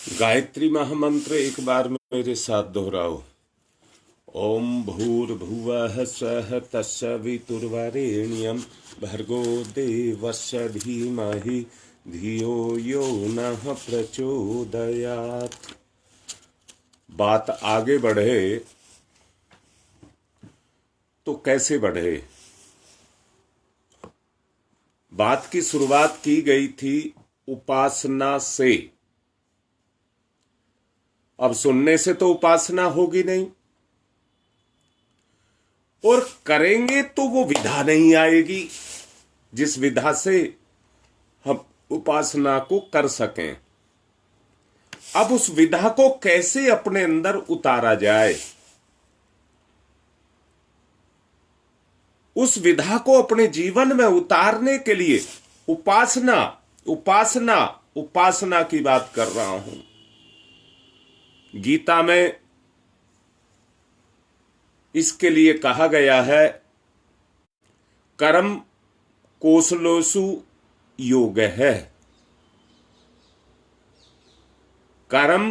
गायत्री महामंत्र एक बार मेरे साथ दोहराओ। ओम भूर्भुवः स्वः तत्सवितुर्वरेण्यं भर्गो देवस्य धीमहि धियो यो नः प्रचोदयात्। बात आगे बढ़े तो कैसे बढ़े? बात की शुरुआत की गई थी उपासना से। अब सुनने से तो उपासना होगी नहीं, और करेंगे तो वो विधा नहीं आएगी जिस विधा से हम उपासना को कर सकें। अब उस विधा को कैसे अपने अंदर उतारा जाए, उस विधा को अपने जीवन में उतारने के लिए उपासना उपासना उपासना की बात कर रहा हूं। गीता में इसके लिए कहा गया है, कर्म कौशलेषु योग है। कर्म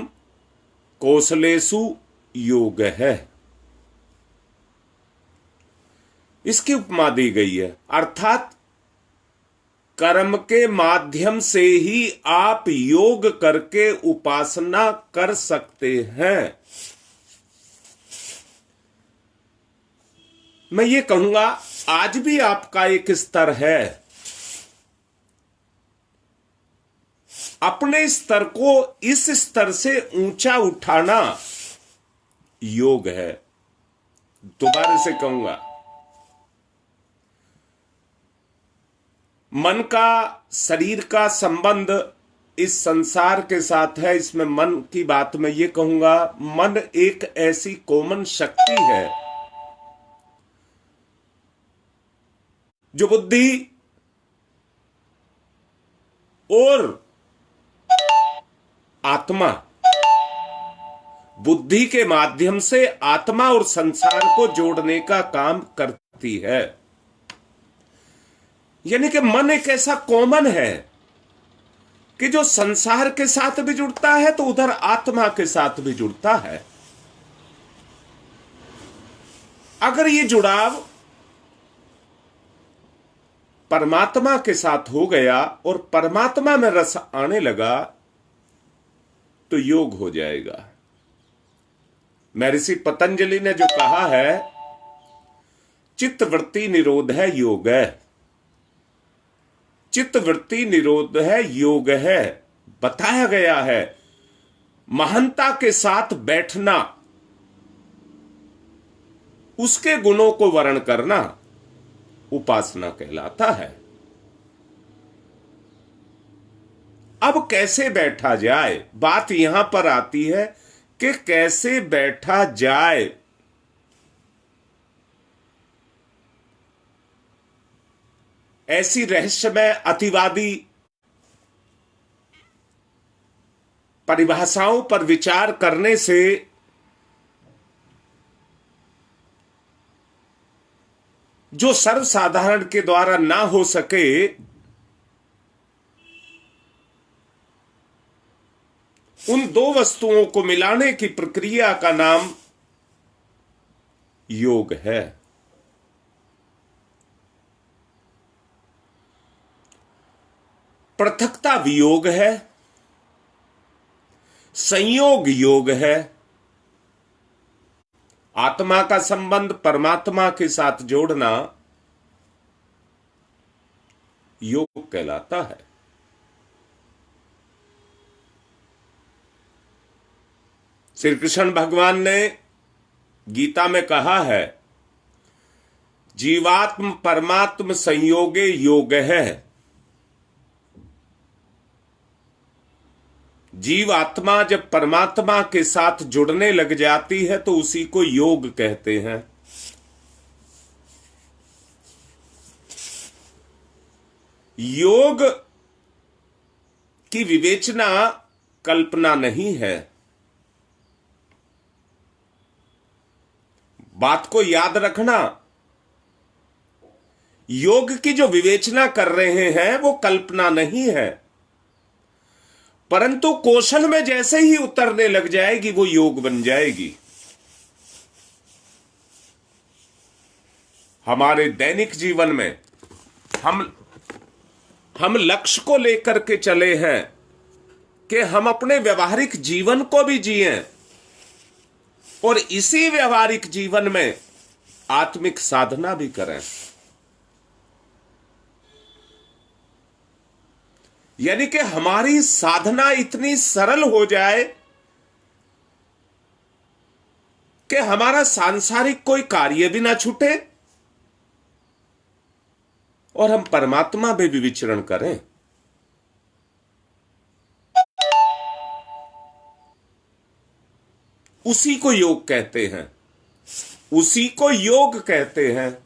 कौशलेषु योग है, इसकी उपमा दी गई है। अर्थात कर्म के माध्यम से ही आप योग करके उपासना कर सकते हैं। मैं ये कहूंगा, आज भी आपका एक स्तर है, अपने स्तर को इस स्तर से ऊंचा उठाना योग है। दोबारा से कहूंगा, मन का शरीर का संबंध इस संसार के साथ है। इसमें मन की बात मैं ये कहूंगा, मन एक ऐसी कॉमन शक्ति है जो बुद्धि और आत्मा, बुद्धि के माध्यम से आत्मा और संसार को जोड़ने का काम करती है। यानी कि मन एक ऐसा कॉमन है कि जो संसार के साथ भी जुड़ता है तो उधर आत्मा के साथ भी जुड़ता है। अगर ये जुड़ाव परमात्मा के साथ हो गया और परमात्मा में रस आने लगा तो योग हो जाएगा। महर्षि पतंजलि ने जो कहा है, चित्तवृत्ति निरोध है योग है। चित्तवृत्ति निरोध है योग है। बताया गया है, महानता के साथ बैठना, उसके गुणों को वर्ण करना उपासना कहलाता है। अब कैसे बैठा जाए, बात यहां पर आती है कि कैसे बैठा जाए। ऐसी रहस्यमय अतिवादी परिभाषाओं पर विचार करने से जो सर्वसाधारण के द्वारा ना हो सके, उन दो वस्तुओं को मिलाने की प्रक्रिया का नाम योग है। पृथकता वियोग है, संयोग योग है। आत्मा का संबंध परमात्मा के साथ जोड़ना योग कहलाता है। श्री कृष्ण भगवान ने गीता में कहा है, जीवात्म परमात्म संयोगे योग है। जीव आत्मा जब परमात्मा के साथ जुड़ने लग जाती है तो उसी को योग कहते हैं। योग की विवेचना कल्पना नहीं है। बात को याद रखना, योग की जो विवेचना कर रहे हैं वो कल्पना नहीं है। परंतु कौशल में जैसे ही उतरने लग जाएगी वो योग बन जाएगी। हमारे दैनिक जीवन में हम लक्ष्य को लेकर के चले हैं कि हम अपने व्यवहारिक जीवन को भी जिएं और इसी व्यवहारिक जीवन में आत्मिक साधना भी करें। यानी कि हमारी साधना इतनी सरल हो जाए कि हमारा सांसारिक कोई कार्य भी ना छूटे और हम परमात्मा में भी विचरण करें। उसी को योग कहते हैं, उसी को योग कहते हैं।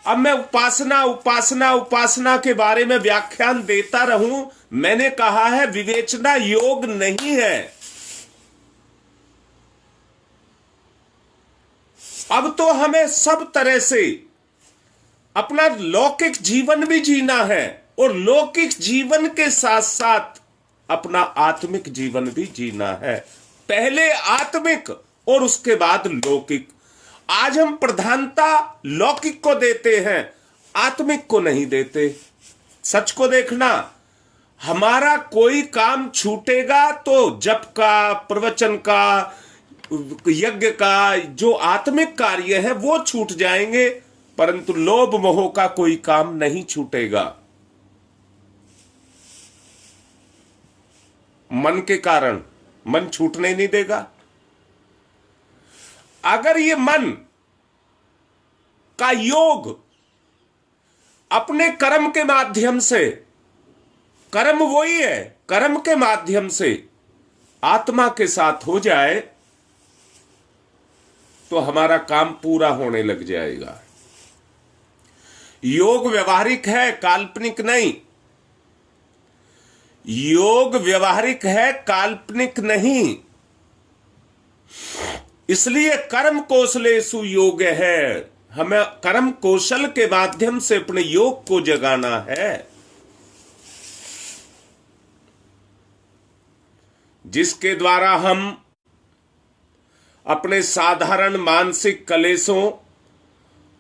अब मैं उपासना के बारे में व्याख्यान देता रहूं, मैंने कहा है विवेचना योग नहीं है। अब तो हमें सब तरह से अपना लौकिक जीवन भी जीना है और लौकिक जीवन के साथ साथ अपना आत्मिक जीवन भी जीना है। पहले आत्मिक और उसके बाद लौकिक। आज हम प्रधानता लौकिक को देते हैं, आत्मिक को नहीं देते। सच को देखना, हमारा कोई काम छूटेगा तो जप का, प्रवचन का, यज्ञ का, जो आत्मिक कार्य है वो छूट जाएंगे, परंतु लोभ मोह का कोई काम नहीं छूटेगा। मन के कारण मन छूटने नहीं देगा। अगर ये मन का योग अपने कर्म के माध्यम से, कर्म वही है, कर्म के माध्यम से आत्मा के साथ हो जाए तो हमारा काम पूरा होने लग जाएगा। योग व्यवहारिक है, काल्पनिक नहीं। योग व्यवहारिक है, काल्पनिक नहीं। इसलिए कर्म कौशलेषु योग है। हमें कर्म कौशल के माध्यम से अपने योग को जगाना है, जिसके द्वारा हम अपने साधारण मानसिक कलेशों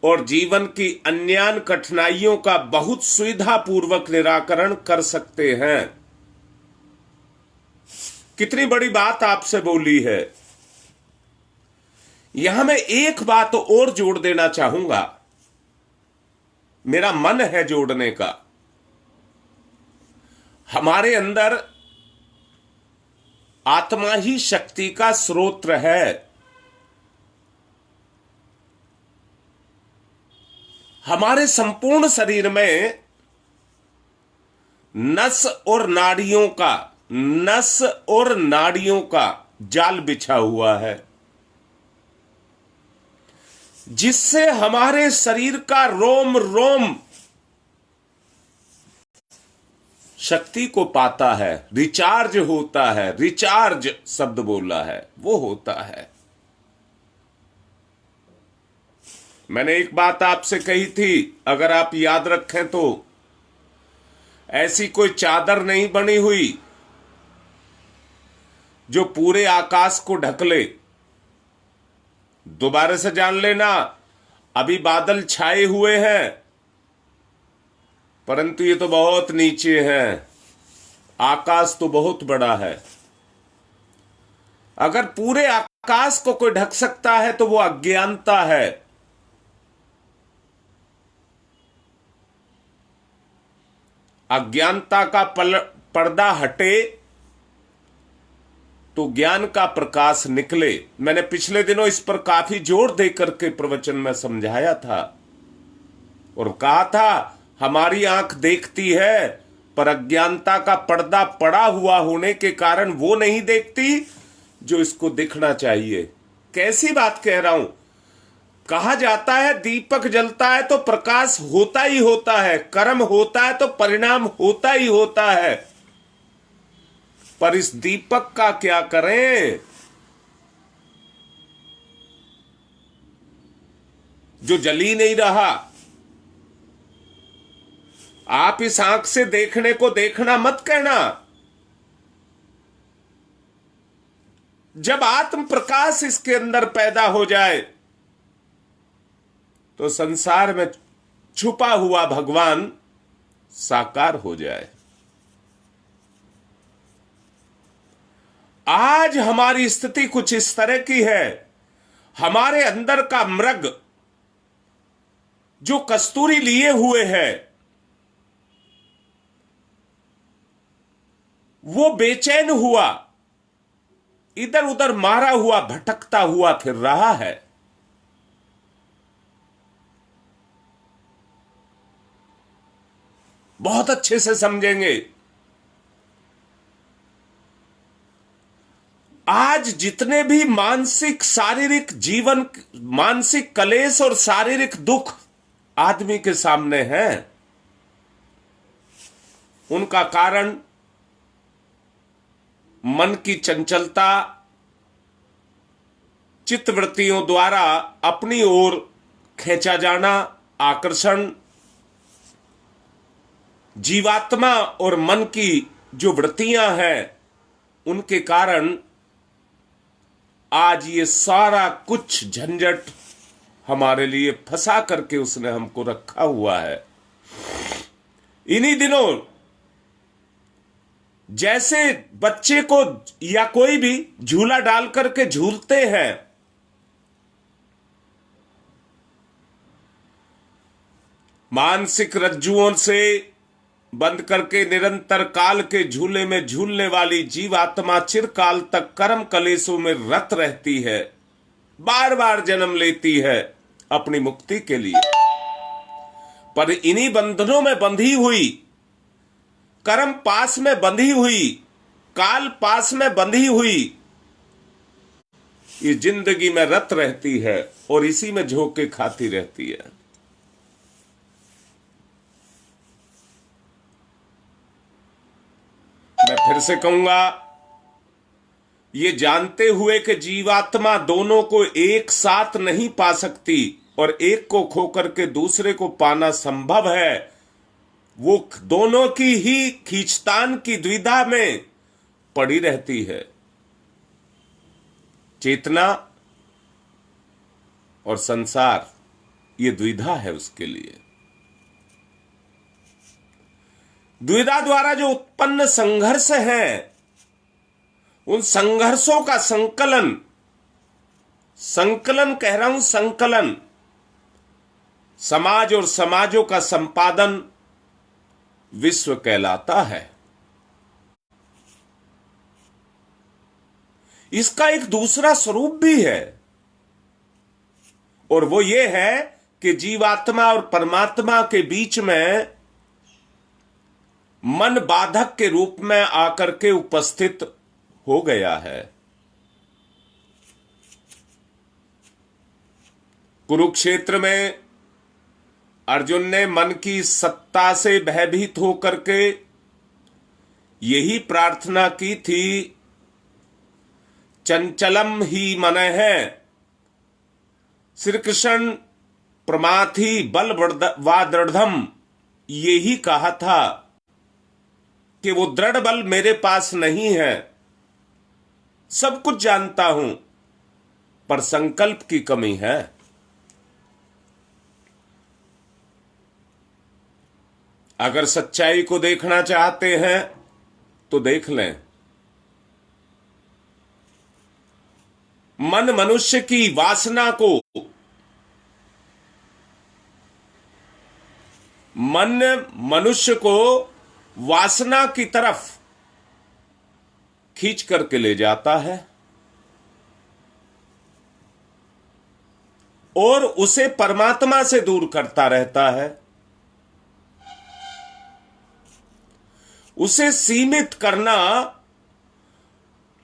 और जीवन की अन्यान कठिनाइयों का बहुत सुविधापूर्वक निराकरण कर सकते हैं। कितनी बड़ी बात आपसे बोली है। यहां मैं एक बात और जोड़ देना चाहूंगा, मेरा मन है जोड़ने का। हमारे अंदर आत्मा ही शक्ति का स्रोत है। हमारे संपूर्ण शरीर में नस और नाड़ियों का जाल बिछा हुआ है, जिससे हमारे शरीर का रोम रोम शक्ति को पाता है, रिचार्ज होता है। रिचार्ज शब्द बोला है, वो होता है। मैंने एक बात आपसे कही थी, अगर आप याद रखें तो, ऐसी कोई चादर नहीं बनी हुई जो पूरे आकाश को ढक ले। दोबारा से जान लेना, अभी बादल छाए हुए हैं, परंतु ये तो बहुत नीचे हैं, आकाश तो बहुत बड़ा है। अगर पूरे आकाश को कोई ढक सकता है तो वो अज्ञानता है। अज्ञानता का पर्दा हटे तो ज्ञान का प्रकाश निकले। मैंने पिछले दिनों इस पर काफी जोर देकर के प्रवचन में समझाया था और कहा था, हमारी आंख देखती है पर अज्ञानता का पर्दा पड़ा हुआ होने के कारण वो नहीं देखती जो इसको दिखना चाहिए। कैसी बात कह रहा हूं। कहा जाता है दीपक जलता है तो प्रकाश होता ही होता है, कर्म होता है तो परिणाम होता ही होता है, पर इस दीपक का क्या करें जो जल ही नहीं रहा। आप इस आंख से देखने को देखना मत कहना, जब आत्म प्रकाश इसके अंदर पैदा हो जाए तो संसार में छुपा हुआ भगवान साकार हो जाए। आज हमारी स्थिति कुछ इस तरह की है, हमारे अंदर का मृग जो कस्तूरी लिए हुए है वो बेचैन हुआ, इधर उधर मारा हुआ, भटकता हुआ फिर रहा है। बहुत अच्छे से समझेंगे। आज जितने भी मानसिक शारीरिक जीवन, मानसिक कलेश और शारीरिक दुख आदमी के सामने हैं, उनका कारण मन की चंचलता, चित्तवृत्तियों द्वारा अपनी ओर खींचा जाना, आकर्षण, जीवात्मा और मन की जो वृत्तियां हैं उनके कारण आज ये सारा कुछ झंझट हमारे लिए फंसा करके उसने हमको रखा हुआ है। इन्हीं दिनों जैसे बच्चे को या कोई भी झूला डाल करके झूलते हैं, मानसिक रज्जुओं से बंद करके निरंतर काल के झूले में झूलने वाली जीवात्मा चिरकाल तक कर्म कलेशों में रत रहती है, बार बार जन्म लेती है अपनी मुक्ति के लिए। पर इन्हीं बंधनों में बंधी हुई, कर्म पास में बंधी हुई, काल पास में बंधी हुई, ये जिंदगी में रत रहती है और इसी में झोंके खाती रहती है। मैं फिर से कहूंगा, ये जानते हुए कि जीवात्मा दोनों को एक साथ नहीं पा सकती और एक को खोकर के दूसरे को पाना संभव है, वो दोनों की ही खींचतान की द्विधा में पड़ी रहती है। चेतना और संसार ये द्विधा है उसके लिए। द्विधा द्वारा जो उत्पन्न संघर्ष है, उन संघर्षों का संकलन, संकलन कह रहा हूं, संकलन, समाज और समाजों का संपादन विश्व कहलाता है। इसका एक दूसरा स्वरूप भी है और वो ये है कि जीवात्मा और परमात्मा के बीच में मन बाधक के रूप में आकर के उपस्थित हो गया है। कुरुक्षेत्र में अर्जुन ने मन की सत्ता से भयभीत होकर के यही प्रार्थना की थी, चंचलम ही मन है, श्री कृष्ण प्रमाथि बल वा दृढ़म, यही कहा था कि वो दृढ़ बल मेरे पास नहीं है, सब कुछ जानता हूं पर संकल्प की कमी है। अगर सच्चाई को देखना चाहते हैं तो देख लें, मन मनुष्य की वासना को, मन मनुष्य को वासना की तरफ खींच करके ले जाता है और उसे परमात्मा से दूर करता रहता है। उसे सीमित करना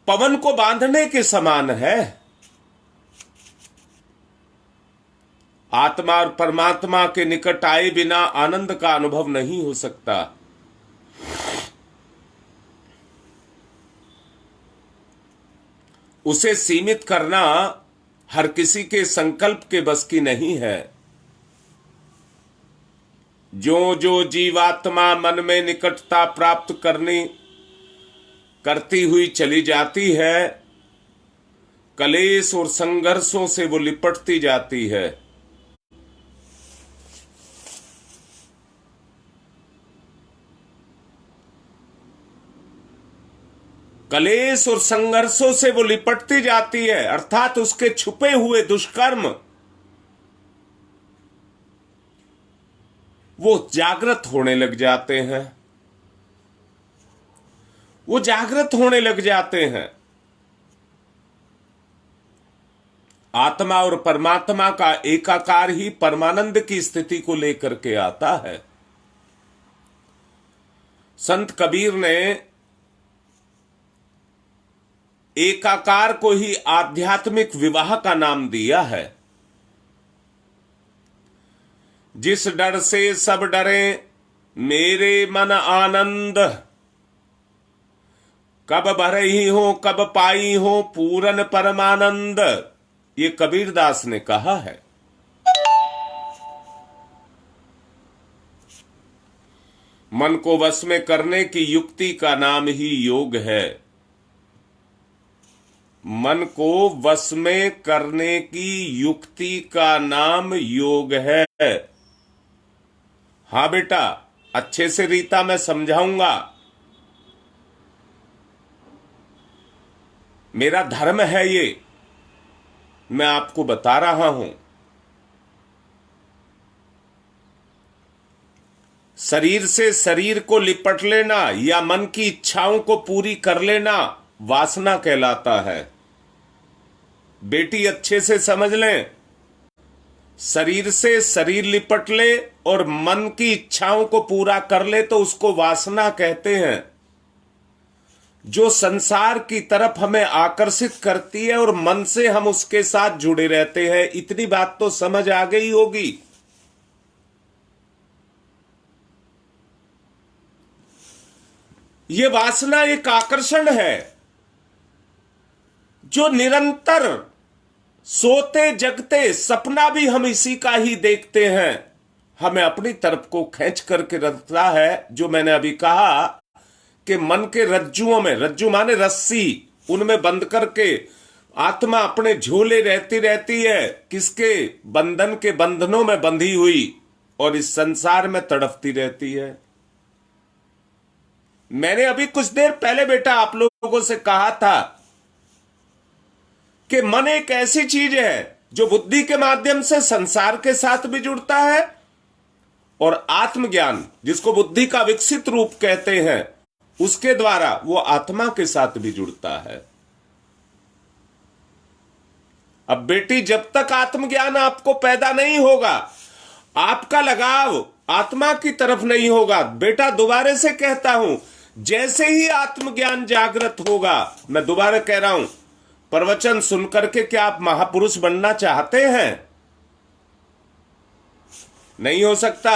पवन को बांधने के समान है। आत्मा और परमात्मा के निकट आए बिना आनंद का अनुभव नहीं हो सकता। उसे सीमित करना हर किसी के संकल्प के बस की नहीं है। जो जो जीवात्मा मन में निकटता प्राप्त करती हुई चली जाती है, कलेश और संघर्षों से वो लिपटती जाती है। कलेश और संघर्षों से वो लिपटती जाती है, अर्थात उसके छुपे हुए दुष्कर्म वो जागृत होने लग जाते हैं। वो जागृत होने लग जाते हैं। आत्मा और परमात्मा का एकाकार ही परमानंद की स्थिति को लेकर के आता है। संत कबीर ने एकाकार को ही आध्यात्मिक विवाह का नाम दिया है। जिस डर से सब डरे मेरे मन आनंद, कब भरही हो कब पाई हो पूरन परमानंद, ये कबीरदास ने कहा है। मन को वश में करने की युक्ति का नाम ही योग है। मन को वश में करने की युक्ति का नाम योग है। हाँ बेटा, अच्छे से रीता मैं समझाऊंगा। मेरा धर्म है ये, मैं आपको बता रहा हूं। शरीर से शरीर को लिपट लेना या मन की इच्छाओं को पूरी कर लेना वासना कहलाता है। बेटी अच्छे से समझ लें, शरीर से शरीर लिपट ले और मन की इच्छाओं को पूरा कर ले तो उसको वासना कहते हैं। जो संसार की तरफ हमें आकर्षित करती है और मन से हम उसके साथ जुड़े रहते हैं। इतनी बात तो समझ आ गई होगी। ये वासना एक आकर्षण है जो निरंतर सोते जगते सपना भी हम इसी का ही देखते हैं, हमें अपनी तरफ को खींच करके रखता है। जो मैंने अभी कहा कि मन के रज्जुओं में, रज्जु माने रस्सी, उनमें बंद करके आत्मा अपने झोले रहती है, किसके बंधन के बंधनों में बंधी हुई और इस संसार में तड़पती रहती है। मैंने अभी कुछ देर पहले बेटा आप लोगों से कहा था कि मन एक ऐसी चीज है जो बुद्धि के माध्यम से संसार के साथ भी जुड़ता है और आत्मज्ञान, जिसको बुद्धि का विकसित रूप कहते हैं, उसके द्वारा वो आत्मा के साथ भी जुड़ता है। अब बेटी, जब तक आत्मज्ञान आपको पैदा नहीं होगा, आपका लगाव आत्मा की तरफ नहीं होगा, बेटा दोबारा से कहता हूं, जैसे ही आत्मज्ञान जागृत होगा, मैं दोबारा कह रहा हूं, प्रवचन सुनकर के क्या आप महापुरुष बनना चाहते हैं? नहीं हो सकता।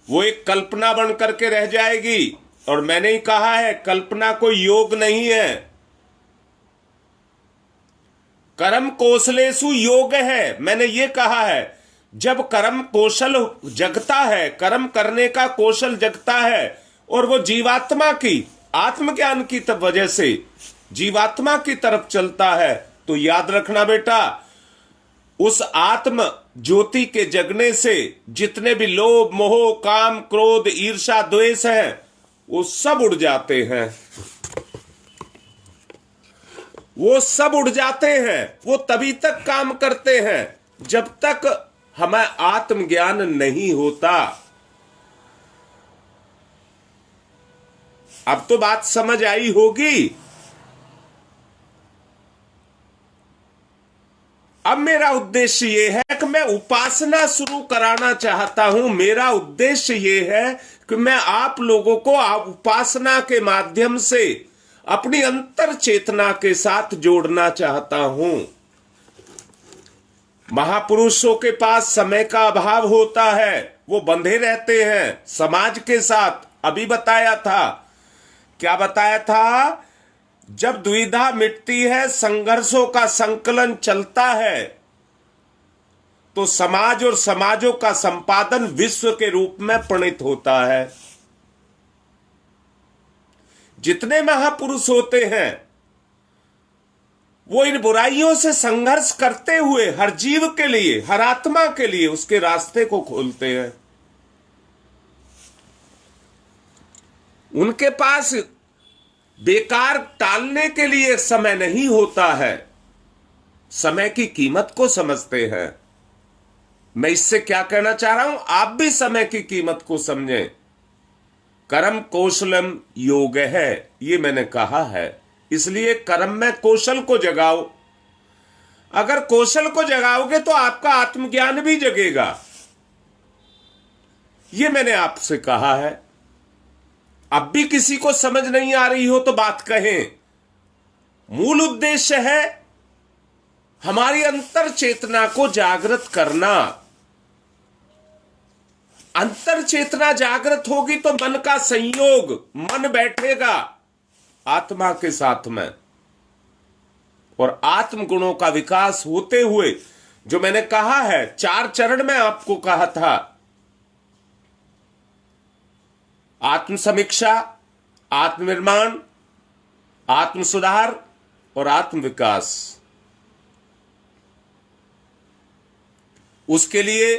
वो एक कल्पना बन करके रह जाएगी। और मैंने ही कहा है, कल्पना कोई योग नहीं है। कर्म कौशलेषु योग है, मैंने ये कहा है। जब कर्म कौशल जगता है, कर्म करने का कौशल जगता है और वो जीवात्मा की आत्मज्ञान की वजह से जीवात्मा की तरफ चलता है, तो याद रखना बेटा, उस आत्म ज्योति के जगने से जितने भी लोभ मोह काम क्रोध ईर्षा द्वेष हैं, वो सब उड़ जाते हैं। वो सब उड़ जाते हैं। वो तभी तक काम करते हैं जब तक हमें आत्मज्ञान नहीं होता। अब तो बात समझ आई होगी। अब मेरा उद्देश्य ये है कि मैं उपासना शुरू कराना चाहता हूं। मेरा उद्देश्य ये है कि मैं आप लोगों को उपासना के माध्यम से अपनी अंतर चेतना के साथ जोड़ना चाहता हूं। महापुरुषों के पास समय का अभाव होता है, वो बंधे रहते हैं समाज के साथ। अभी बताया था, क्या बताया था? जब दुविधा मिटती है, संघर्षों का संकलन चलता है, तो समाज और समाजों का संपादन विश्व के रूप में प्रणीत होता है। जितने महापुरुष होते हैं वो इन बुराइयों से संघर्ष करते हुए हर जीव के लिए, हर आत्मा के लिए उसके रास्ते को खोलते हैं। उनके पास बेकार टालने के लिए समय नहीं होता है, समय की कीमत को समझते हैं। मैं इससे क्या कहना चाह रहा हूं, आप भी समय की कीमत को समझें। कर्म कौशलम योग है, ये मैंने कहा है, इसलिए कर्म में कौशल को जगाओ। अगर कौशल को जगाओगे तो आपका आत्मज्ञान भी जगेगा, ये मैंने आपसे कहा है। अब भी किसी को समझ नहीं आ रही हो तो बात कहें। मूल उद्देश्य है हमारी अंतर चेतना को जागृत करना। अंतर चेतना जागृत होगी तो मन का संयोग, मन बैठेगा आत्मा के साथ में, और आत्म गुणों का विकास होते हुए, जो मैंने कहा है 4 चरण में आपको कहा था, आत्म समीक्षा, आत्म निर्माण, आत्म सुधार और आत्म विकास। उसके लिए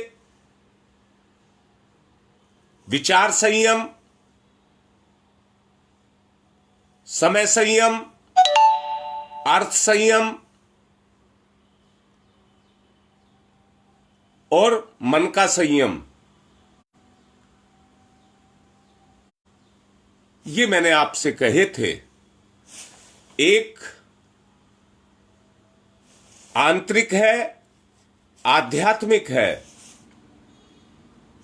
विचार संयम, समय संयम, अर्थ संयम और मन का संयम, ये मैंने आपसे कहे थे। एक आंतरिक है, आध्यात्मिक है,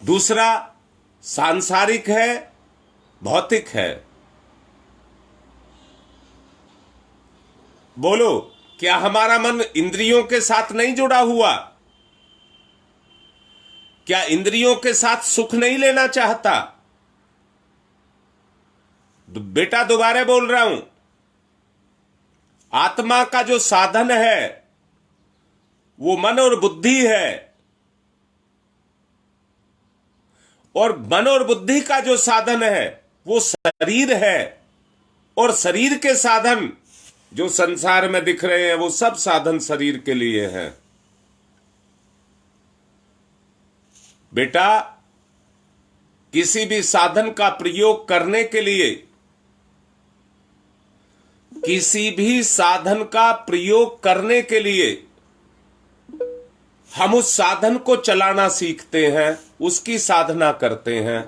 दूसरा सांसारिक है, भौतिक है। बोलो, क्या हमारा मन इंद्रियों के साथ नहीं जुड़ा हुआ? क्या इंद्रियों के साथ सुख नहीं लेना चाहता? बेटा दोबारा बोल रहा हूं, आत्मा का जो साधन है वो मन और बुद्धि है, और मन और बुद्धि का जो साधन है वो शरीर है, और शरीर के साधन जो संसार में दिख रहे हैं वो सब साधन शरीर के लिए हैं। बेटा, किसी भी साधन का प्रयोग करने के लिए, किसी भी साधन का प्रयोग करने के लिए हम उस साधन को चलाना सीखते हैं, उसकी साधना करते हैं।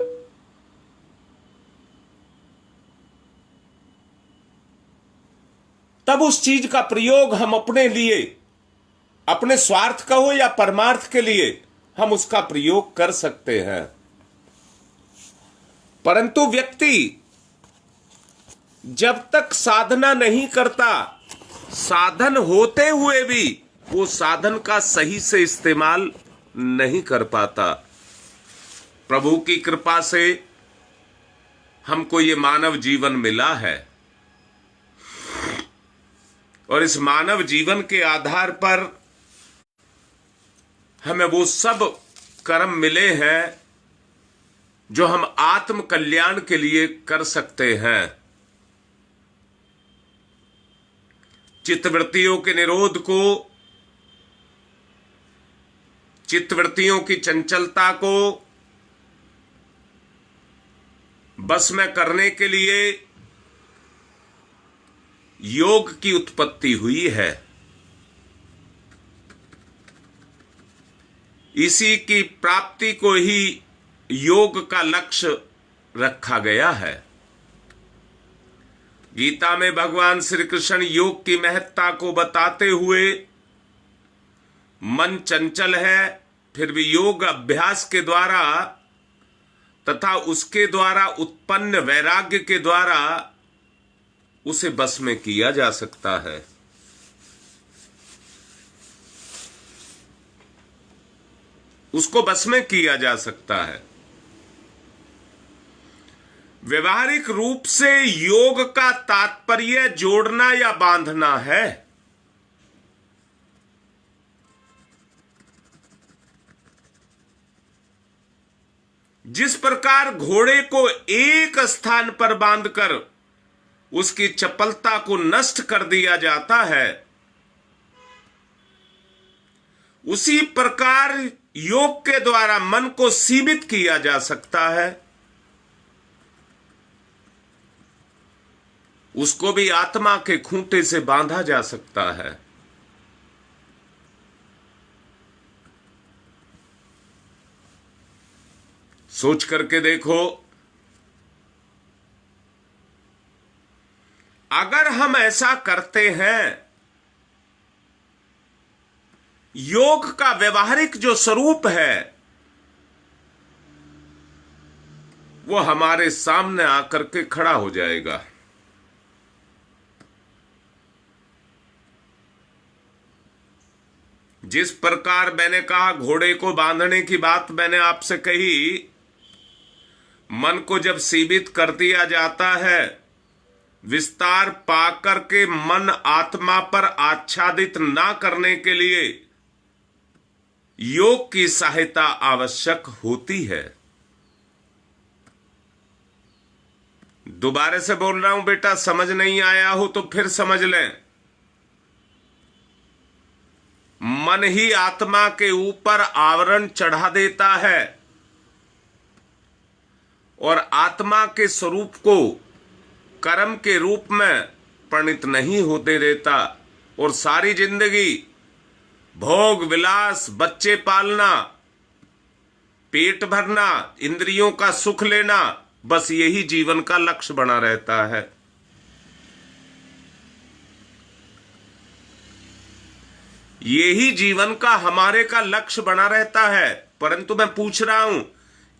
तब उस चीज का प्रयोग हम अपने लिए, अपने स्वार्थ का हो या परमार्थ के लिए, हम उसका प्रयोग कर सकते हैं। परंतु व्यक्ति जब तक साधना नहीं करता, साधन होते हुए भी वो साधन का सही से इस्तेमाल नहीं कर पाता। प्रभु की कृपा से हमको ये मानव जीवन मिला है, और इस मानव जीवन के आधार पर हमें वो सब कर्म मिले हैं जो हम आत्म कल्याण के लिए कर सकते हैं। चित्तवृत्तियों के निरोध को, चित्तवृत्तियों की चंचलता को बस में करने के लिए योग की उत्पत्ति हुई है। इसी की प्राप्ति को ही योग का लक्ष्य रखा गया है। गीता में भगवान श्री कृष्ण योग की महत्ता को बताते हुए, मन चंचल है फिर भी योग अभ्यास के द्वारा तथा उसके द्वारा उत्पन्न वैराग्य के द्वारा उसे बस में किया जा सकता है। उसको बस में किया जा सकता है। व्यवहारिक रूप से योग का तात्पर्य जोड़ना या बांधना है। जिस प्रकार घोड़े को एक स्थान पर बांधकर उसकी चपलता को नष्ट कर दिया जाता है, उसी प्रकार योग के द्वारा मन को सीमित किया जा सकता है, उसको भी आत्मा के खूंटे से बांधा जा सकता है। सोच करके देखो, अगर हम ऐसा करते हैं, योग का व्यवहारिक जो स्वरूप है वो हमारे सामने आकर के खड़ा हो जाएगा। जिस प्रकार मैंने कहा, घोड़े को बांधने की बात मैंने आपसे कही, मन को जब सीमित कर दिया जाता है, विस्तार पाकर के मन आत्मा पर आच्छादित ना करने के लिए योग की सहायता आवश्यक होती है। दोबारा से बोल रहा हूं बेटा, समझ नहीं आया हो तो फिर समझ लें। मन ही आत्मा के ऊपर आवरण चढ़ा देता है और आत्मा के स्वरूप को कर्म के रूप में परिणित नहीं होते देता, और सारी जिंदगी भोग विलास, बच्चे पालना, पेट भरना, इंद्रियों का सुख लेना, बस यही जीवन का लक्ष्य बना रहता है। यही जीवन का हमारे का लक्ष्य बना रहता है। परंतु मैं पूछ रहा हूं,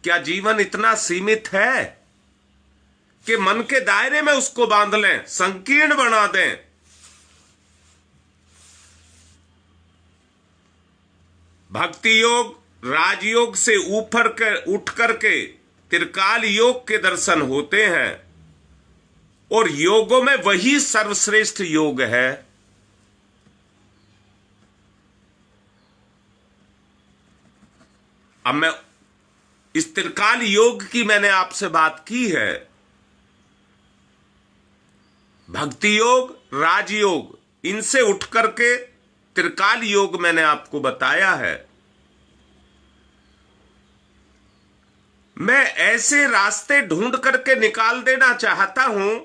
क्या जीवन इतना सीमित है कि मन के दायरे में उसको बांध लें, संकीर्ण बना दें? भक्ति योग, राजयोग से ऊपर उठ करके त्रिकाल योग के दर्शन होते हैं, और योगों में वही सर्वश्रेष्ठ योग है। अब मैं इस त्रिकाल योग की मैंने आपसे बात की है। भक्ति योग, राजयोग, इनसे उठ करके त्रिकाल योग मैंने आपको बताया है। मैं ऐसे रास्ते ढूंढ करके निकाल देना चाहता हूं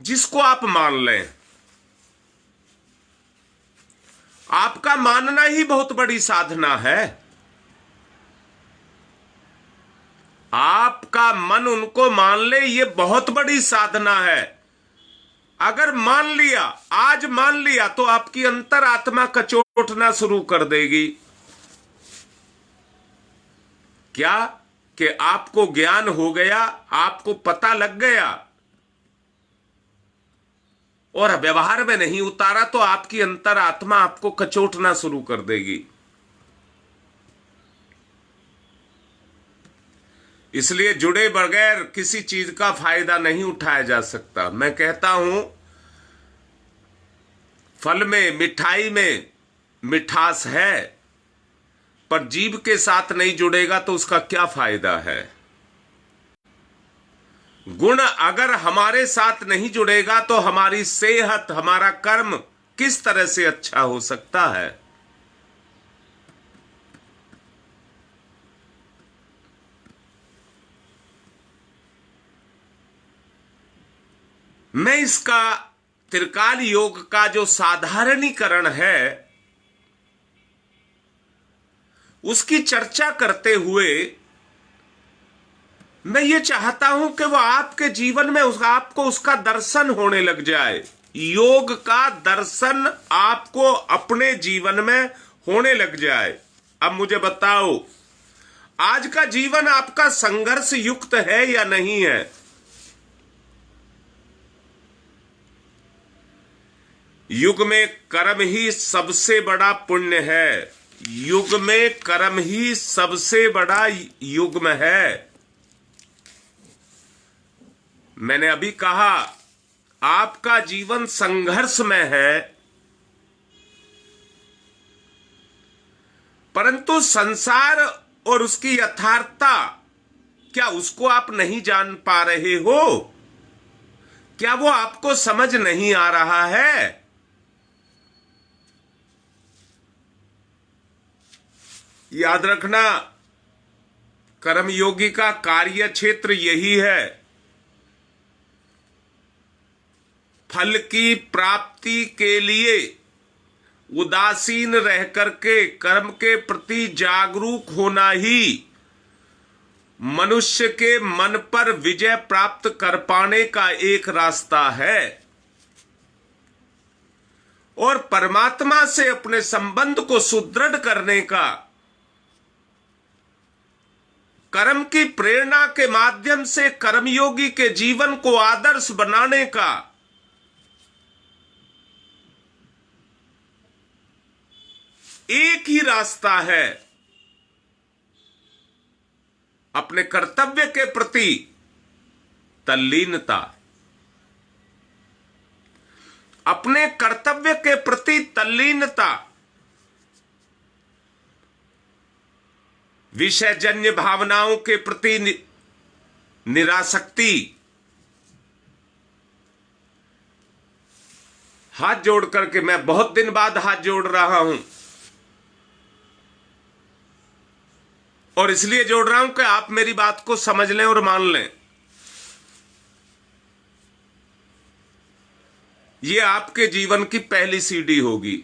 जिसको आप मान लें। आपका मानना ही बहुत बड़ी साधना है। आपका मन उनको मान ले, ये बहुत बड़ी साधना है। अगर मान लिया, आज मान लिया, तो आपकी अंतरात्मा कचोटना शुरू कर देगी। क्या कि आपको ज्ञान हो गया, आपको पता लग गया और व्यवहार में नहीं उतारा, तो आपकी अंतरात्मा आपको कचोटना शुरू कर देगी। इसलिए जुड़े बगैर किसी चीज का फायदा नहीं उठाया जा सकता। मैं कहता हूं, फल में, मिठाई में मिठास है, पर जीभ के साथ नहीं जुड़ेगा तो उसका क्या फायदा है? गुण अगर हमारे साथ नहीं जुड़ेगा तो हमारी सेहत, हमारा कर्म किस तरह से अच्छा हो सकता है? मैं इसका त्रिकाल योग का जो साधारणीकरण है उसकी चर्चा करते हुए मैं ये चाहता हूं कि वो आपके जीवन में आपको उसका दर्शन होने लग जाए। योग का दर्शन आपको अपने जीवन में होने लग जाए। अब मुझे बताओ, आज का जीवन आपका संघर्ष युक्त है या नहीं है? युग में कर्म ही सबसे बड़ा पुण्य है। युग में कर्म ही सबसे बड़ा युग्म है। मैंने अभी कहा, आपका जीवन संघर्ष में है, परंतु संसार और उसकी यथार्थता, क्या उसको आप नहीं जान पा रहे हो? क्या वो आपको समझ नहीं आ रहा है? याद रखना, कर्मयोगी का कार्य क्षेत्र यही है। फल की प्राप्ति के लिए उदासीन रह करके कर्म के प्रति जागरूक होना ही मनुष्य के मन पर विजय प्राप्त कर पाने का एक रास्ता है। और परमात्मा से अपने संबंध को सुदृढ़ करने का, कर्म की प्रेरणा के माध्यम से कर्मयोगी के जीवन को आदर्श बनाने का एक ही रास्ता है, अपने कर्तव्य के प्रति तल्लीनता। अपने कर्तव्य के प्रति तल्लीनता, विषयजन्य भावनाओं के प्रति निरासक्ति। हाथ जोड़ करके, मैं बहुत दिन बाद हाथ जोड़ रहा हूं, और इसलिए जोड़ रहा हूं कि आप मेरी बात को समझ लें और मान लें। ये आपके जीवन की पहली सीढ़ी होगी।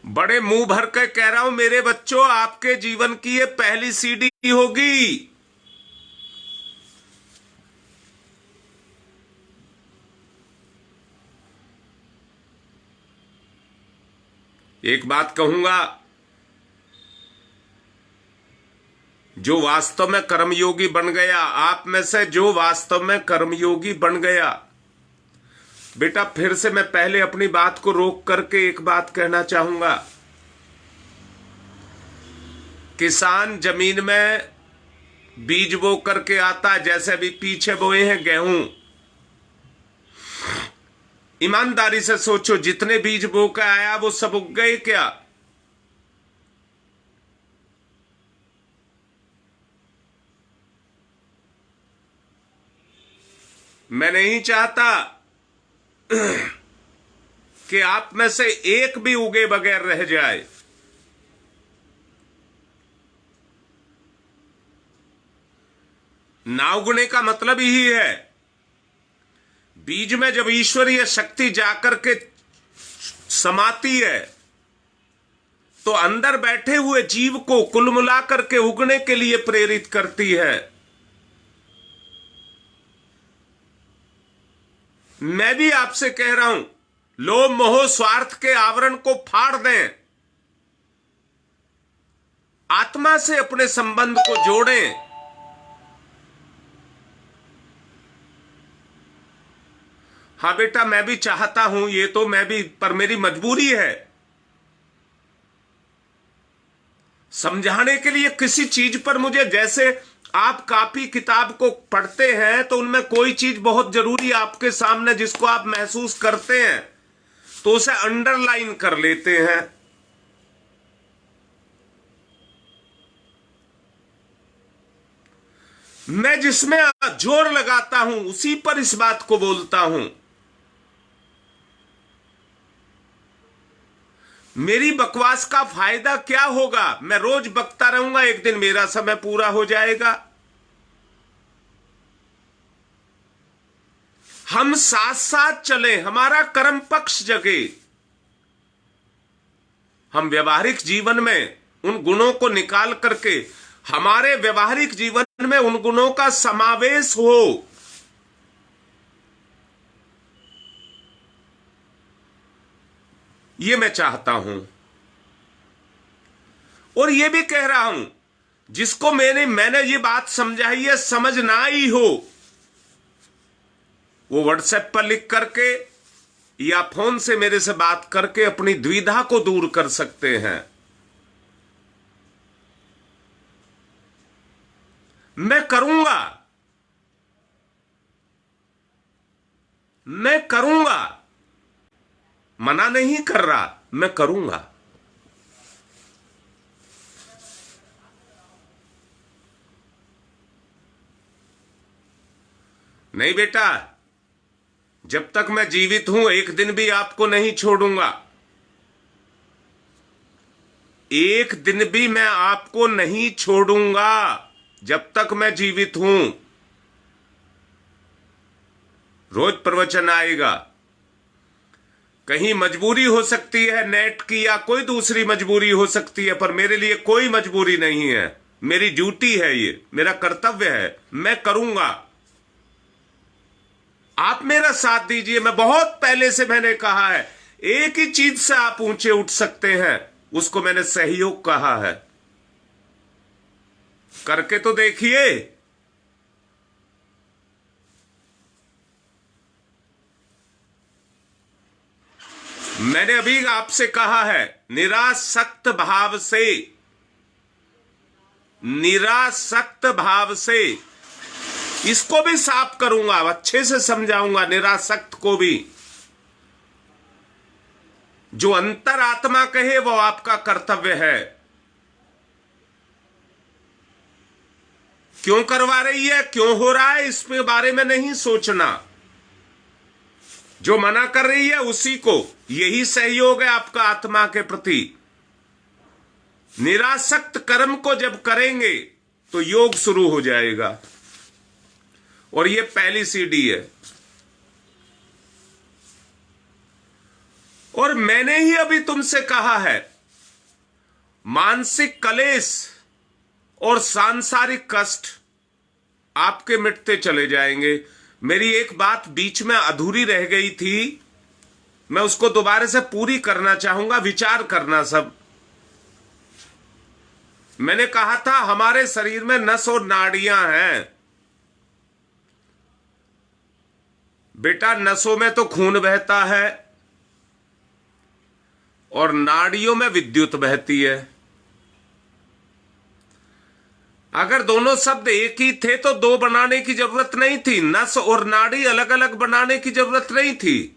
बड़े मुंह भर के कह रहा हूं मेरे बच्चों, आपके जीवन की ये पहली सीढ़ी होगी। एक बात कहूंगा, जो वास्तव में कर्मयोगी बन गया, आप में से जो वास्तव में कर्मयोगी बन गया, बेटा फिर से मैं पहले अपनी बात को रोक करके एक बात कहना चाहूंगा। किसान जमीन में बीज बो करके आता, जैसे अभी पीछे बोए हैं गेहूं। ईमानदारी से सोचो, जितने बीज बो के आया वो सब उग गए क्या? मैं नहीं चाहता कि आप में से एक भी उगे बगैर रह जाए। ना उगने का मतलब यही है, बीज में जब ईश्वरीय शक्ति जाकर के समाती है तो अंदर बैठे हुए जीव को कुल मिलाकर के उगने के लिए प्रेरित करती है। मैं भी आपसे कह रहा हूं, लोभ मोह स्वार्थ के आवरण को फाड़ दें, आत्मा से अपने संबंध को जोड़ें। हाँ बेटा, मैं भी चाहता हूं, ये तो मैं भी, पर मेरी मजबूरी है समझाने के लिए किसी चीज पर मुझे, जैसे आप काफी किताब को पढ़ते हैं तो उनमें कोई चीज बहुत जरूरी आपके सामने जिसको आप महसूस करते हैं तो उसे अंडरलाइन कर लेते हैं। मैं जिसमें जोर लगाता हूं उसी पर इस बात को बोलता हूं। मेरी बकवास का फायदा क्या होगा? मैं रोज बकता रहूंगा, एक दिन मेरा समय पूरा हो जाएगा। हम साथ साथ चले, हमारा कर्म पक्ष जगे, हम व्यवहारिक जीवन में उन गुणों को निकाल करके हमारे व्यवहारिक जीवन में उन गुणों का समावेश हो। ये मैं चाहता हूं, और ये भी कह रहा हूं, जिसको मैंने ये बात समझाई है, समझ ना आई हो, वो व्हाट्सएप पर लिख करके या फोन से मेरे से बात करके अपनी द्विधा को दूर कर सकते हैं। मैं करूंगा, मैं करूंगा, मना नहीं कर रहा, मैं करूंगा। नहीं बेटा, जब तक मैं जीवित हूं एक दिन भी आपको नहीं छोड़ूंगा, एक दिन भी मैं आपको नहीं छोड़ूंगा जब तक मैं जीवित हूं। रोज प्रवचन आएगा। कहीं मजबूरी हो सकती है नेट की या कोई दूसरी मजबूरी हो सकती है, पर मेरे लिए कोई मजबूरी नहीं है। मेरी ड्यूटी है, ये मेरा कर्तव्य है, मैं करूंगा। आप मेरा साथ दीजिए। मैं बहुत पहले से मैंने कहा है, एक ही चीज से आप ऊंचे उठ सकते हैं, उसको मैंने सहयोग कहा है। करके तो देखिए। मैंने अभी आपसे कहा है, निरासक्त भाव से, निरासक्त भाव से इसको भी साफ करूंगा, अच्छे से समझाऊंगा निरासक्त को भी। जो अंतरात्मा कहे वो आपका कर्तव्य है। क्यों करवा रही है, क्यों हो रहा है, इसके बारे में नहीं सोचना। जो मना कर रही है उसी को, यही सहयोग है आपका आत्मा के प्रति। निरासक्त कर्म को जब करेंगे तो योग शुरू हो जाएगा। और ये पहली सीढ़ी है। और मैंने ही अभी तुमसे कहा है, मानसिक कलेश और सांसारिक कष्ट आपके मिटते चले जाएंगे। मेरी एक बात बीच में अधूरी रह गई थी, मैं उसको दोबारा से पूरी करना चाहूंगा। विचार करना सब। मैंने कहा था हमारे शरीर में नस और नाड़ियां हैं। बेटा, नसों में तो खून बहता है और नाड़ियों में विद्युत बहती है। अगर दोनों शब्द एक ही थे तो दो बनाने की जरूरत नहीं थी। नस और नाड़ी अलग अलग बनाने की जरूरत नहीं थी।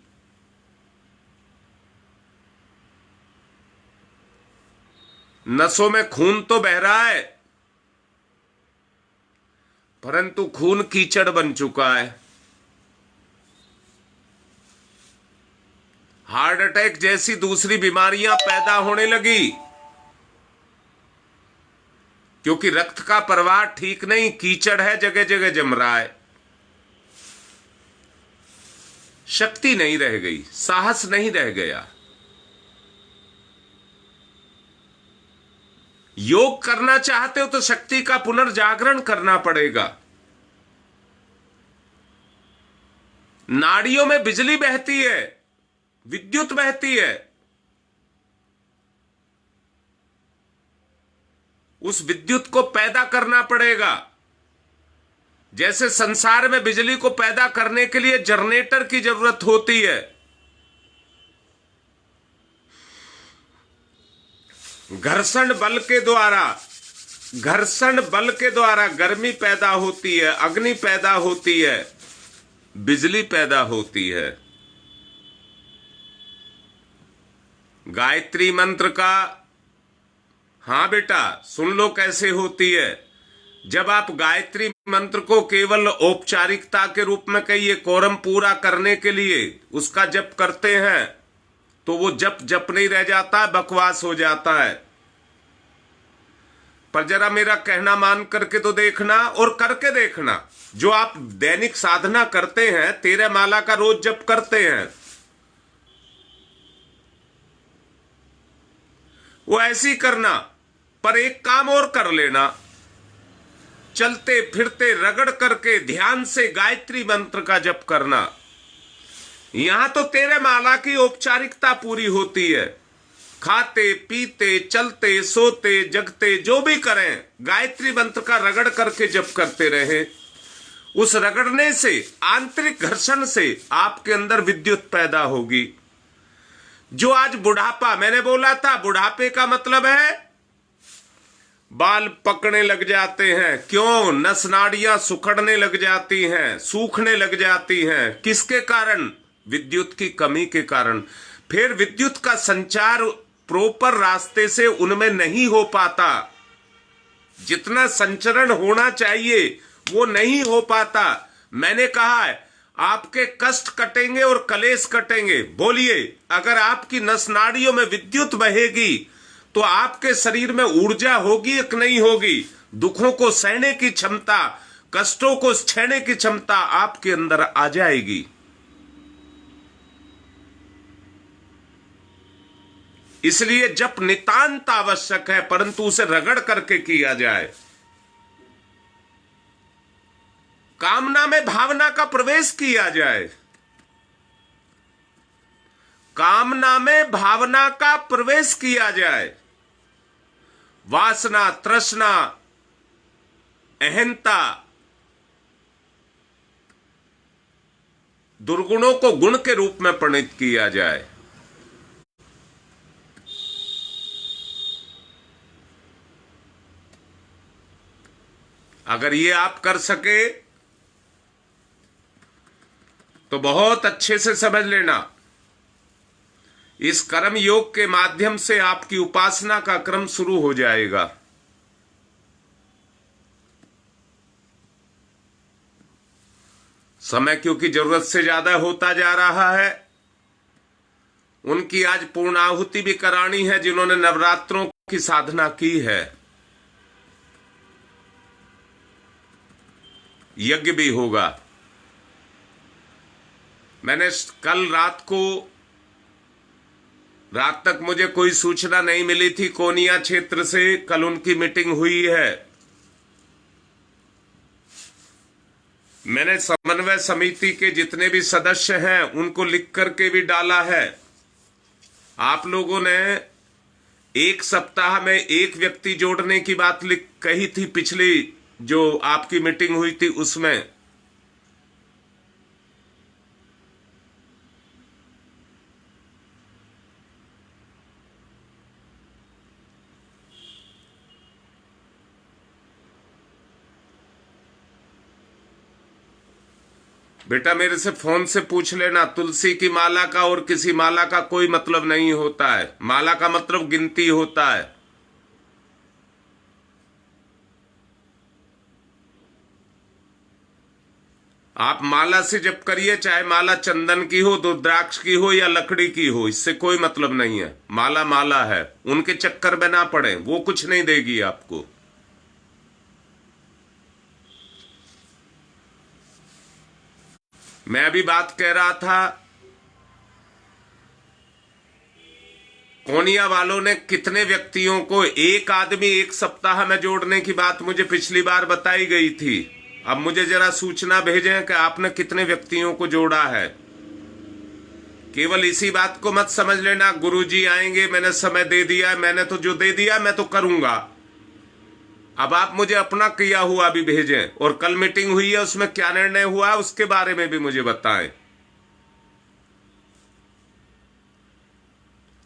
नसों में खून तो बह रहा है, परंतु खून कीचड़ बन चुका है। हार्ट अटैक जैसी दूसरी बीमारियां पैदा होने लगी, क्योंकि रक्त का प्रवाह ठीक नहीं, कीचड़ है, जगह जगह जम रहा है। शक्ति नहीं रह गई, साहस नहीं रह गया। योग करना चाहते हो तो शक्ति का पुनर्जागरण करना पड़ेगा। नाड़ियों में बिजली बहती है, विद्युत बहती है। उस विद्युत को पैदा करना पड़ेगा। जैसे संसार में बिजली को पैदा करने के लिए जनरेटर की जरूरत होती है। घर्षण बल के द्वारा गर्मी पैदा होती है, अग्नि पैदा होती है, बिजली पैदा होती है। गायत्री मंत्र का, हां बेटा सुन लो कैसे होती है। जब आप गायत्री मंत्र को केवल औपचारिकता के रूप में कहिए, कोरम पूरा करने के लिए उसका जप करते हैं, तो वो जप नहीं रह जाता, बकवास हो जाता है। पर जरा मेरा कहना मान करके तो देखना और करके देखना। जो आप दैनिक साधना करते हैं, 13 माला का रोज जप करते हैं, वो ऐसी करना। पर एक काम और कर लेना, चलते फिरते रगड़ करके ध्यान से गायत्री मंत्र का जप करना। यहां तो 13 माला की औपचारिकता पूरी होती है। खाते पीते चलते सोते जगते जो भी करें, गायत्री मंत्र का रगड़ करके जप करते रहे। उस रगड़ने से, आंतरिक घर्षण से आपके अंदर विद्युत पैदा होगी। जो आज बुढ़ापा, मैंने बोला था बुढ़ापे का मतलब है बाल पकने लग जाते हैं। क्यों? नस नाड़ियां सुखड़ने लग जाती हैं, सूखने लग जाती हैं। किसके कारण? विद्युत की कमी के कारण। फिर विद्युत का संचार प्रॉपर रास्ते से उनमें नहीं हो पाता। जितना संचरण होना चाहिए वो नहीं हो पाता। मैंने कहा है आपके कष्ट कटेंगे और कलेश कटेंगे। बोलिए, अगर आपकी नस नाड़ियों में विद्युत बहेगी तो आपके शरीर में ऊर्जा होगी या नहीं होगी? दुखों को सहने की क्षमता, कष्टों को सहने की क्षमता आपके अंदर आ जाएगी। इसलिए जप नितांत आवश्यक है, परंतु उसे रगड़ करके किया जाए। कामना में भावना का प्रवेश किया जाए। कामना में भावना का प्रवेश किया जाए। वासना, तृष्णा, अहंता, दुर्गुणों को गुण के रूप में परिणत किया जाए। अगर ये आप कर सके तो बहुत अच्छे से समझ लेना, इस कर्म योग के माध्यम से आपकी उपासना का क्रम शुरू हो जाएगा। समय क्योंकि जरूरत से ज्यादा होता जा रहा है, उनकी आज पूर्णाहुति भी करानी है जिन्होंने नवरात्रों की साधना की है। यज्ञ भी होगा। मैंने कल रात तक मुझे कोई सूचना नहीं मिली थी कोनिया क्षेत्र से, कल उनकी मीटिंग हुई है। मैंने समन्वय समिति के जितने भी सदस्य हैं उनको लिख करके भी डाला है। आप लोगों ने एक सप्ताह में एक व्यक्ति जोड़ने की बात कही थी, पिछली जो आपकी मीटिंग हुई थी उसमें। बेटा मेरे से फोन से पूछ लेना, तुलसी की माला का और किसी माला का कोई मतलब नहीं होता है। माला का मतलब गिनती होता है। आप माला से जप करिए, चाहे माला चंदन की हो, रुद्राक्ष की हो या लकड़ी की हो, इससे कोई मतलब नहीं है। माला माला है, उनके चक्कर में ना पड़े, वो कुछ नहीं देगी आपको। मैं अभी बात कह रहा था, कोनिया वालों ने कितने व्यक्तियों को एक आदमी एक सप्ताह में जोड़ने की बात मुझे पिछली बार बताई गई थी। अब मुझे जरा सूचना भेजें कि आपने कितने व्यक्तियों को जोड़ा है। केवल इसी बात को मत समझ लेना गुरुजी आएंगे, मैंने समय दे दिया, मैंने तो जो दे दिया मैं तो करूंगा। अब आप मुझे अपना किया हुआ भी भेजें, और कल मीटिंग हुई है उसमें क्या निर्णय हुआ उसके बारे में भी मुझे बताएं।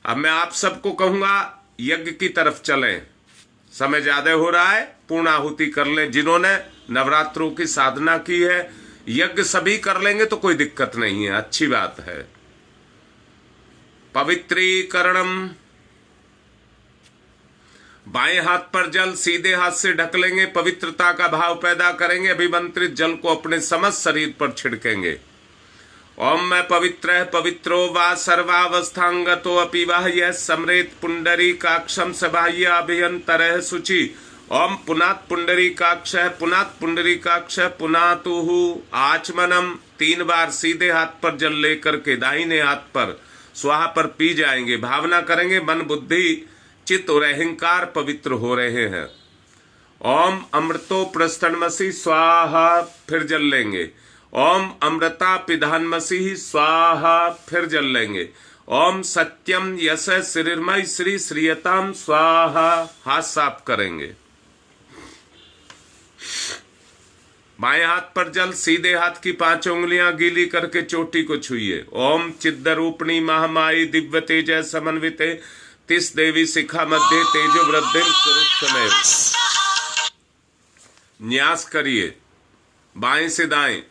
अब मैं आप सबको कहूंगा यज्ञ की तरफ चलें। समय ज्यादा हो रहा है, पूर्णाहुति कर लें। जिन्होंने नवरात्रों की साधना की है, यज्ञ सभी कर लेंगे तो कोई दिक्कत नहीं है, अच्छी बात है। पवित्रीकरणम, बाएं हाथ पर जल सीधे हाथ से ढक लेंगे, पवित्रता का भाव पैदा करेंगे। अभिमंत्रित जल को अपने समस्त शरीर पर छिड़केंगे। ओम मैं पवित्र पवित्रो वा सर्वावस्थांगतो अपि वह यह समरेत पुंडरी काक्षम सबाह्य अभियंतर शुचि। ओम पुनात पुंडरी काक्ष पुनात पुंडरी काक्ष पुनातुहु आचमनम। 3 बार सीधे हाथ पर जल लेकर के दाहिने हाथ पर स्वाहा पर पी जाएंगे। भावना करेंगे मन बुद्धि चित्त और अहंकार पवित्र हो रहे हैं। ओम अमृतो प्रस्तनमसी स्वाहा, फिर जल लेंगे। ओम अमृता पिधानमसी स्वाहा, फिर जल लेंगे। ओम सत्यम यश श्रीर्मय श्री श्रीयताम स्वाहा, हाथ साफ करेंगे। बाएं हाथ पर जल सीधे हाथ की 5 उंगलियां गीली करके चोटी को छुइए। ओम चिद्दरूपणी महामाई दिव्य तेज समन्विते तिस देवी शिखा मध्य तेजो वृद्धि समय। न्यास करिए बाएं से दाएं।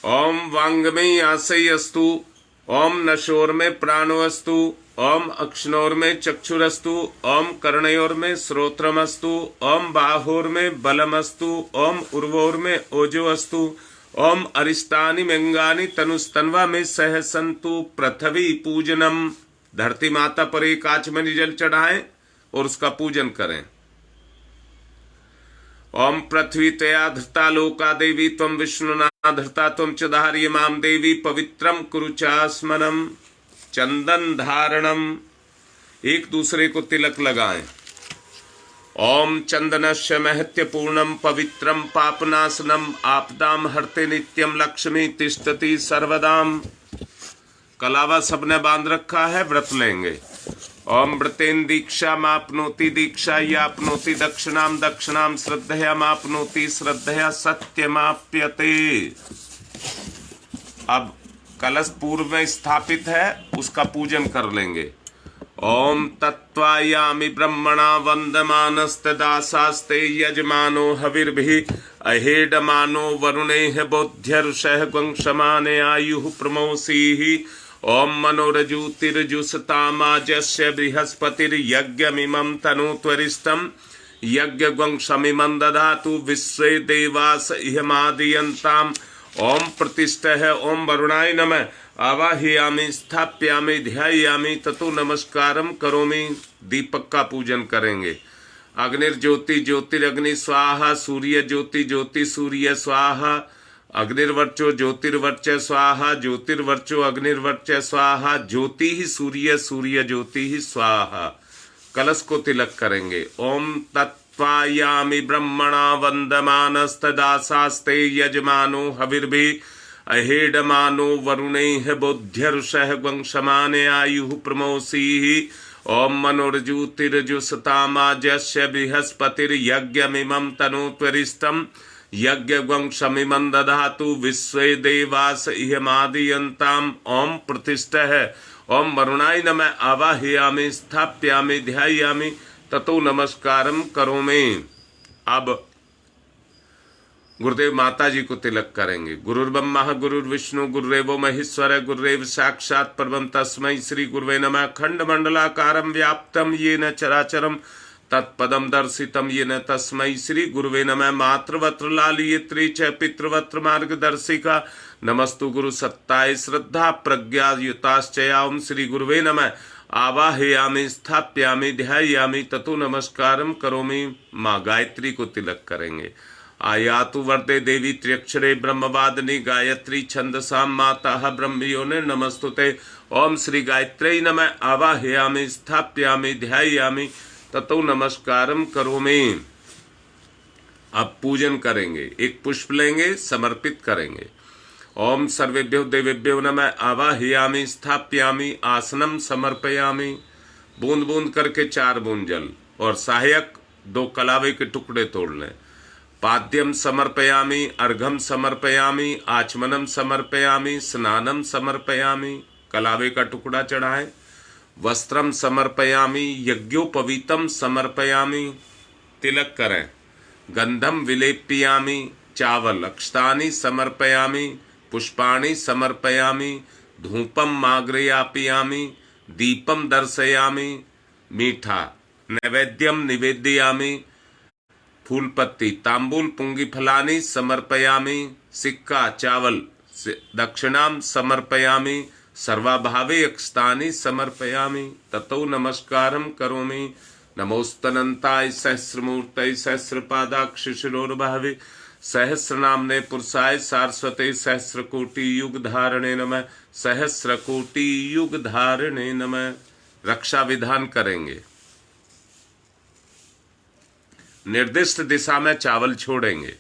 ओम वांग में आशय अस्तु, ओम नशोर में प्राणो अस्तु, ओम अक्षनोर में चक्षुरस्तु, ओम कर्णयोर में श्रोत्रमस्तु, ओम बाहोर में बलमस्तु, ओम उर्वोर में ओजोअस्तु, ओम अरिष्टानि मंगानि तनुस्तन्वा में सहसंतु। पृथ्वी पूजनम, धरती माता पर एक आचमनी जल चढ़ाएं और उसका पूजन करें। ओम पृथ्वी तया धृता लोका देवी त्वं विष्णुना धृता त्वं च धार्यमां देवी पवित्रम कुरु चास्मनम। चंदन धारणम, एक दूसरे को तिलक लगाएं। ओम चंदनस्य महत्यपूर्णम पवित्रम पापनाशनम आपदाम हरते नित्यम लक्ष्मी तिष्ठति सर्वदाम। कलावा सबने बांध रखा है, व्रत लेंगे। ओम व्रतेन दीक्षा मापनोति दीक्षा यापनोति दक्षिणाम दक्षिणाम श्रद्धया मापनोति श्रद्धया सत्यमाप्यते। अब कलश पूर्व में स्थापित है, उसका पूजन कर लेंगे। ओम तत्वायामि ब्रह्मणा वंदमानस्तदासास्ते यजमानो हविर्भिः अहेडमानो वरुणेः बोध्यर्षः वंशमाने आयुः प्रमोसीः। ओम मनोरजुतिरजुसतामाजस्य बृहस्पतिर्यज्ञमिमं तनुत्वरिष्ठं यज्ञवंशमिमं दधातु विश्वे देवास इहमादयन्ताम्। ओम प्रतिष्ठः ओम वरुणाय नमः आवाहयामि स्थाप्यामि ध्यायामि ततो नमस्कारम करोमि। दीपक का पूजन करेंगे। अग्निर्ज्योति ज्योतिरग्नि स्वाहा, सूर्य ज्योति ज्योति सूर्य स्वाहा, अग्निर्वर्चो ज्योतिर्वर्च स्वाहा, ज्योतिर्वर्चो अग्निर्वर्च स्वाहा, ज्योति ही सूर्य सूर्य ज्योति ही स्वाहा। कलश को तिलक करेंगे। ओम तत्वायामि ब्रह्मणा वंदमानस्तदासास्ते यजमानो हविर्भिः अहेडमानो वरुणैः बोध्यर्षः वंशमाने आयुः प्रमोसीः। ओम मनोरजुतिरजुसतामाजस्य बृहस्पतिर्यज्ञमिमं तनुत्वरिष्ठं यज्ञवंशमिमं दधातु विश्वे देवास इहमादयन्ताम्। ओम प्रतिष्ठः ओम वरुणाय नमः आवाहयामि स्थाप्यामि ध्यायामि ततो नमस्कारम करोमि। अब गुरुदेव माता जी को तिलक करेंगे। गुरुर्ब्रह्मा गुरुर्विष्णु गुरुरेवो महेश्वर गुरुरेव साक्षात् परमं तस्मै श्री गुरुवे नमः। खंड मंडलाकारं व्याप्तं येन चराचरं तत्पदं दर्शितं येन तस्मै श्री गुरुवे नमः। मातृवत्र लालयित्री च पितृवत्र मार्गदर्शिका नमस्तु गुरु सत्ताय श्रद्धा प्रज्ञा युताश्चया। ओम श्री गुरुवे नमः आवाहयामि स्थाप्यामि ध्यायामि ततो नमस्कारम करोमि। माँ गायत्री को तिलक करेंगे। आयातु वर्दे देवी त्र्यक्षरे ब्रह्मवादिनी गायत्री छंदसाम माता ब्रह्मयोने नमस्तुते। ओम श्री गायत्री नमः आवाहयामि स्थाप्यामि ध्यायामि ततो नमस्कारम करोमि। अब पूजन करेंगे। एक पुष्प लेंगे, समर्पित करेंगे। ओम सर्वेभ्यो देवेभ्यो नमः आवाहयामि स्थाप्यामि आसनम समर्पयामि। बूंद बूंद करके 4 बूंद जल और सहायक 2 कलावे के टुकड़े तोड़ लें। पाद्यम समर्पयामि अर्घम समर्पयामि आचमनम समर्पयामि स्नानम समर्पयामि। कलावे का टुकड़ा चढ़ाएं। वस्त्रम समर्पयामि यज्ञोपवीतम समर्पयामि। तिलक करें। गंधम विलेप्यामि चावल अक्षतानि समर्पयामि पुष्पाणि समर्पयामि धूपम माग्रयापयामि दीपम दर्शयामि। मीठा नैवेद्यम निवेदयामि। फूल पत्ती तांबूल पुंगी फलानी समर्पयामि। सिक्का चावल दक्षिणाम समर्पयामि। सर्वाभावे अक्षतानि समर्पयामि ततो नमस्कारम करोमि। नमोस्तनंताय सहस्रमूर्तये सहस्रपादाक्षिशिरोर्भावे सहस्रनाम्ने पुरुषाय सारस्वते सहस्रकोटि युग धारणे नमः। सहस्रकोटि युग धारणे नमः। रक्षा विधान करेंगे। निर्दिष्ट दिशा में चावल छोड़ेंगे।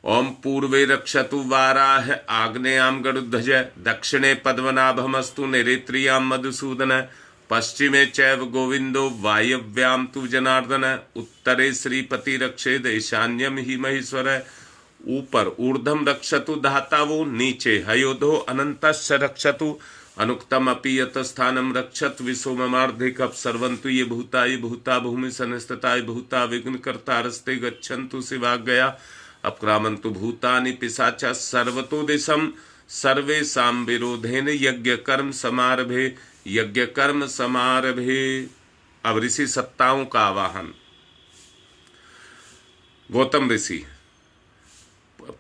ओम पूर्वे रक्षतु वाराह आग्नेयाम गरुध्वज दक्षिणे पद्मनाभमस्तु नैऋत्याम मधुसूदन पश्चिमे चैव गोविंदो वायव्याम तु जनार्दन उत्तरे श्रीपति रक्षेद ईशान्यम ही महेश्वर। ऊपर ऊर्ध्वम रक्षतु धातावो नीचे हयोधो अनंतस्य रक्षतु अनुक्तम अपि यत स्थानम रक्षत विसोममार्धिकप सर्वन्तु ये भूता भूमि सनस्तताय भूता विघ्न कर्तारस्ते गच्छन्तु शिवाज्ञया अपक्रामन्तु भूतानि पिशाचा सर्वतो दिशम सर्वेषां विरोधेन यज्ञ कर्म समारभे यज्ञ कर्म समारभे। अब ऋषि सत्ताओं का आवाहन। गौतम ऋषि,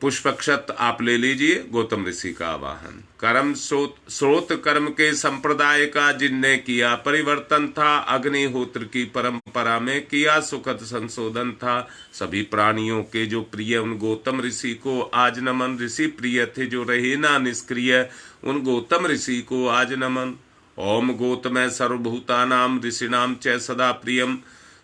पुष्पक्षत आप ले लीजिए। गौतम ऋषि का आवाहन। कर्म स्रोत कर्म के संप्रदाय का जिनने किया परिवर्तन था, अग्निहोत्र की परंपरा में किया सुखद संशोधन था। सभी प्राणियों के जो प्रिय उन गौतम ऋषि को आज नमन। ऋषि प्रिय थे जो रहे ना निष्क्रिय, उन गौतम ऋषि को आज नमन। ओम गौतम सर्वभूतानाम ऋषिणाम च सदा प्रियम,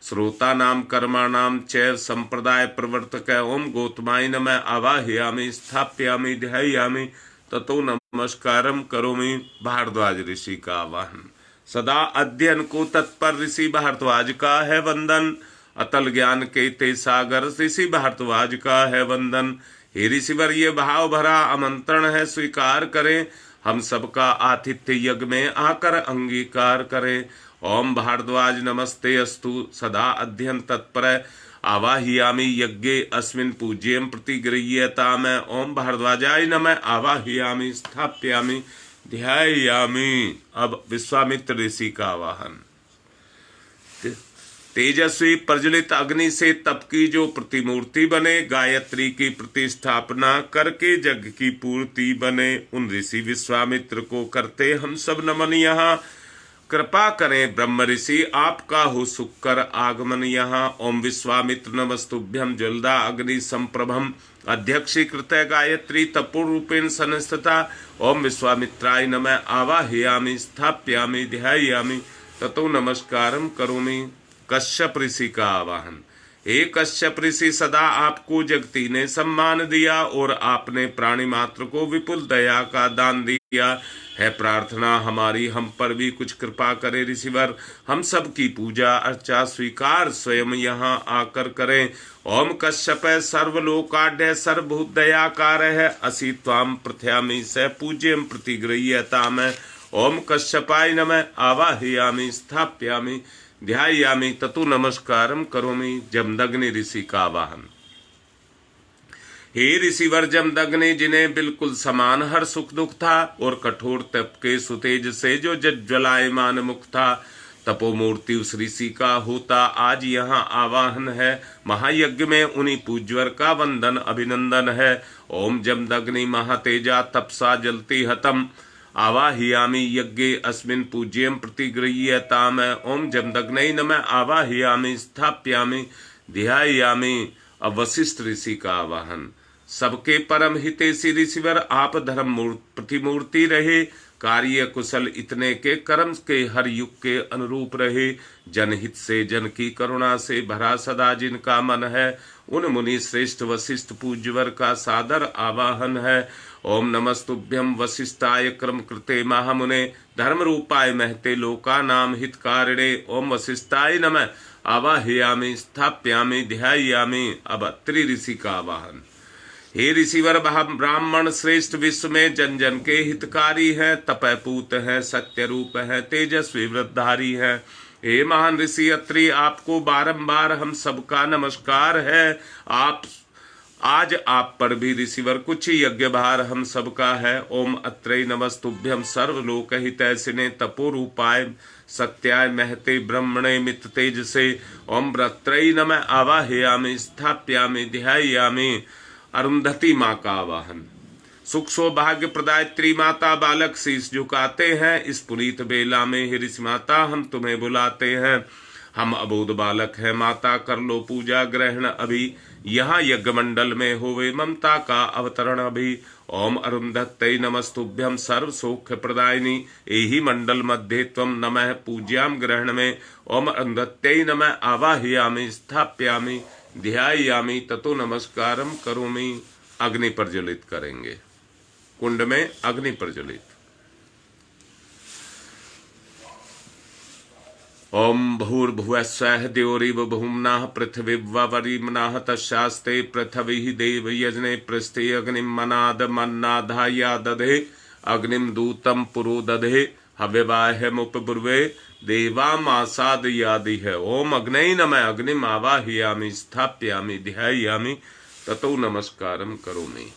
श्रोता नाम कर्माणाम च संप्रदाय प्रवर्तक। ओम गौतमाय नमः आवाहयामि स्थापयामि ध्यायामि ततो नमस्कारम करोमि। भारद्वाज ऋषि का आवाहन। सदा अध्ययन को तत्पर ऋषि भारद्वाज का है वंदन। अतल ज्ञान के ते सागर ऋषि भारद्वाज का है वंदन। हे ऋषिवर, ये भाव भरा आमंत्रण है, स्वीकार करें। हम सबका आतिथ्य यज्ञ में आकर अंगीकार करें। ओम भारद्वाज नमस्ते अस्तु, सदा अध्ययन तत्पर आवाहयामि यज्ञे अस्मिन् पूज्यं प्रतिगृह्यताम। ओम भारद्वाजाय नमः आवाहयामि स्थापयामि ध्यायामि। अब विश्वामित्र ऋषि का आवाहन। तेजस्वी प्रज्वलित अग्नि से तप की जो प्रतिमूर्ति बने, गायत्री की प्रतिष्ठापना करके जग की पूर्ति बने, उन ऋषि विश्वामित्र को करते हम सब नमन। यहाँ कृपा करें ब्रह्म ऋषि, आपका हो सुख कर आगमन यहाँ। ओम विश्वामित्र नमस्तुभ्यं ज्वलदा अग्नि संप्रभम, अध्यक्षीकृत गायत्री तपोरूपेण संस्थिता। ओम विश्वामित्राय नमः आवाहयामि स्थापयामि ध्यायामि ततो नमस्कारम करोमि। कश्यप ऋषि का आवाहन। हे कश्यप ऋषि, सदा आपको जगती ने सम्मान दिया और आपने प्राणी मात्र को विपुल दया का दान दिया है। प्रार्थना हमारी हम पर भी कुछ कृपा करे ऋषिवर। हम सब की पूजा अर्चा स्वीकार स्वयं यहाँ आकर करें। ओम कश्यप सर्वलोकाढ्य सर्वभूत दयाकार है, असि त्वाम प्रथयामि स पूज्यम प्रतिगृह्यताम। ओम कश्यपाय नमः आवाहयामि स्थापयामि ध्यायामि ततो नमस्कारम करोमि। जमदग्नि ऋषि का आवाहन। हे ऋषिवर जमदग्नि, जिन्हें बिल्कुल समान हर सुख दुख था और कठोर तप के सुतेज से जो ज्वलायमान मुख था, तपोमूर्ति उस ऋषि का होता आज यहाँ आवाहन है। महायज्ञ में उन्हीं पूज्यवर का वंदन अभिनंदन है। ओम जमदग्नि महातेजा तपसा जलती हतम, आवाहयामि यज्ञे अस्मिन् पूज्यं प्रतिगृह्यताम। ओम जमदग्नै नमः आवाहयामि स्थापयामि ध्यायामि। अब वशिष्ठ ऋषि का आवाहन। सबके परम हितैषी ऋषिवर, आप धर्म प्रतिमूर्ति रहे, कार्य कुशल इतने के कर्म के हर युग के अनुरूप रहे। जनहित से जन की करुणा से भरा सदा जिनका मन है, उन मुनि श्रेष्ठ वशिष्ठ पूज्यवर का सादर आवाहन है। ओम नमस्तुभ्यं वशिष्ठाय क्रम कृते महामुने, धर्म रूपाय महते लोका नाम हितकारिणे। ओम वशिष्ठाय नमः आवाहयामि स्थापयामि ध्यायामि। अब अत्रि ऋषि का आवाहन। हे ऋषिवर, ब्राह्मण श्रेष्ठ विश्व में जन जन के हितकारी हैं, तपयपूत हैं, सत्य रूप हैं, तेजस्वी वृद्धधारी हैं। हे महान ऋषि अत्रि, आपको बारंबार हम सबका नमस्कार है। आज आप पर भी ऋषिवर कुछ यज्ञ भार हम सबका है। ओम अत्रै नमस्तुभ्यं सर्वलोक हितैषिणे तपो रूपाय सत्याय महते ब्रह्मणे मित्र तेज से। ओम अत्रै नमः आवाहयामि स्थापयामि ध्यायामि। अरुंधति माँ का आवाहन। सुख सौभाग्य प्रदायत्री माता, बालक शीश झुकाते हैं इस पुनीत बेला में। हे ऋषि माता, हम तुम्हें बुलाते हैं। हम अबोध बालक हैं माता, कर लो पूजा ग्रहण अभी। यहाँ यज्ञ मंडल में होवे ममता का अवतरण अभी। ओम अरुंधत्यै नमस्तुभ्यं सर्व सौख्य प्रदायिनी, एहि मंडल मध्ये त्वं नमः पूज्याम ग्रहण में। ओम अरुंधत्यै नमः आवाहयामि स्थापयामि ध्यायामि ततो नमस्कारम करोमि। अग्नि प्रज्वलित करेंगे। कुंड में अग्नि प्रज्वलित। ओम भूर्भुवस्वः द्यौरिव भूम्नाः पृथिवीवरिम्नाः तस्यास्ते पृथिवी देव यजने पृष्ठे अग्निं मनाद मन्नाधाया दधे अग्निं दूतं पुरो दधे हव्यवाहमुपब्रुवे देवामासादयादि है। ओम अग्नै नमः अग्निम आवाहयामि स्थापयामि ध्यायामि ततो नमस्कारम करोमि।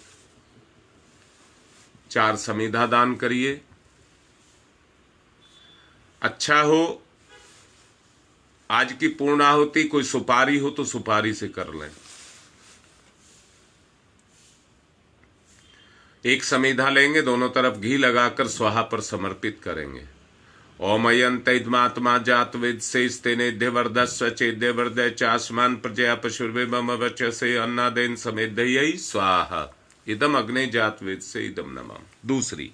4 समिधा दान करिए। अच्छा हो, आज की पूर्णाहुति कोई सुपारी हो तो सुपारी से कर लें। एक समीधा लेंगे, दोनों तरफ घी लगाकर स्वाहा पर समर्पित करेंगे। ओम अयंतमात्मा जात वेद से स्तेनेद्य वर्धस्व चेद्य वर्धय चास्मान प्रजया पशुर्वे मम वचसे अन्नादेन समेधय स्वाहा इदम अग्ने जात वेद से इदम नमः। दूसरी,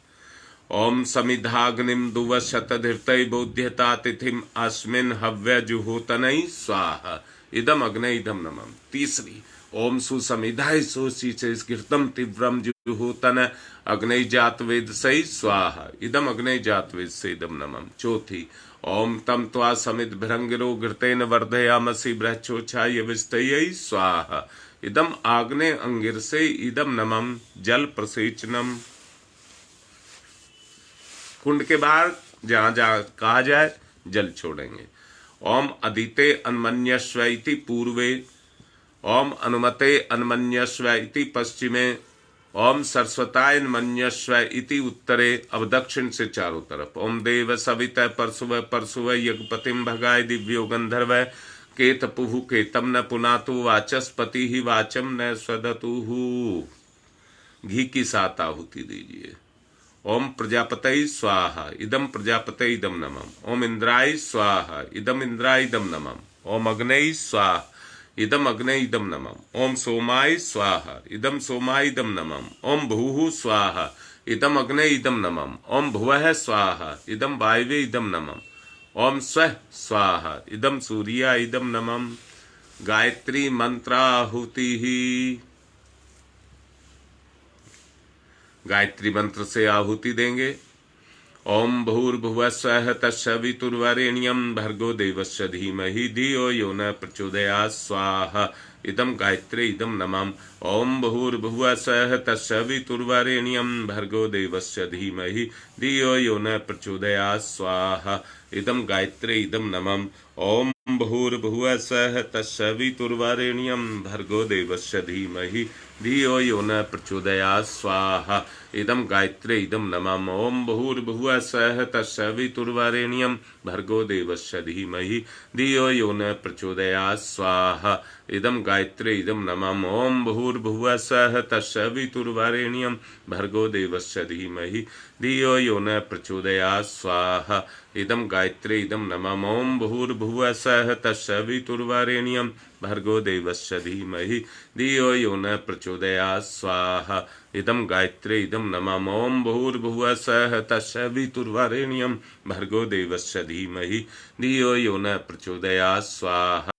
ओम समिधाग्निम दुवशतधृतय बोध्यता तिथिम अस्मिन् हव्य जुहोतनय स्वाहा इदम अग्ने इदम नमः। तीसरी, ओम सुसमिधाय सोशीचेस्कृतं तीव्रम जुहोतन अग्नि जात वेद से स्वाहा इदम अग्नि जात वेद से इदम नमः। चौथी, ओम तम त्वा समित भृंगिरो घृतेन वर्धयामसि बृहच्छोछाय विस्तय स्वाहा इदम आग्ने अंगिर से इदम नमः। जल प्रसेचनम, कुंड के बाहर जहां जहां कहा जाए जल छोड़ेंगे। ओम अदिते अन्मन्यस्व इति पूर्वे, ओम अनुमते अन्मन्यस्व इति पश्चिमे, ओम सरस्वताय अन्मन्यस्व इति उत्तरे। अब दक्षिण से चारों तरफ। ओम देव सवित परशुव परशुव यज्ञपतिम भगाय दिव्यो गंधर्व केत पुहु केतम न पुनातु वाचस्पति ही वाचम न स्वदतुहु। घी की 7 आहुति दीजिए। ओम प्रजापतये स्वाहा इदम प्रजापतये इदम नमः। ओम इंद्राय स्वाहा इदम इंद्राय इदम नमः। ओम अग्नये स्वाहा इदम अग्नये इदम नमः। ओम सोमाय स्वाहा इदम सोमाय इदम नमः। ओम भूः स्वाहा इदम अग्नये इदम नमः। ओम भुवः स्वाहा इदम वायवे इदम नमः। ओम स्वः स्वाहा इदम सूर्याय इदम नमः। गायत्री मंत्राहुति ही, गायत्री मंत्र से आहुति देंगे। ओम भूर्भुवः स्वः तत्सवितुर्वरेण्यं भर्गो देवस्य धीमहि धियो यो न प्रचोदयात् स्वाहा इदम गायत्री इदम नमः। ओम भूर्भुवः स्वः तत्सवितुर्वरेण्यं भर्गो देवस्य धीमहि धियो यो न प्रचोदयात् स्वाहा इदम गायत्री इदम नमः। ओम भूर्भुवः स्वः तत्सवितुर्वरेण्यं भर्गो देवस्य धीमहि धियो यो न प्रचोदयात् स्वाहा इदम गायत्री इदम नमः। ओम भूर्भुवः स्वः तत्सवितुर्वरेण्यं भर्गो देवस्य धीमहि धियो यो न प्रचोदयात् स्वाहा इदम गायत्री इदम नमः। ओम भूर्भुवः स्वः तत्सवितुर्वरेण्यं भर्गो देवस्य धीमहि धियो यो न प्रचोदयात् स्वाहा इदम गायत्री इदम नमः। ओम भूर्भुवः स्वः तत्सवितुर्वरेण्यं भर्गो देवस्य धीमहि धियो यो न प्रचोदयात् स्वाहा इदम गायत्री इदम नमः। ओम भूर्भुवः स्वः तत्सवितुर्वरेण्यं भर्गो देवस्य धीमहि धियो यो न प्रचोदयात् स्वाहा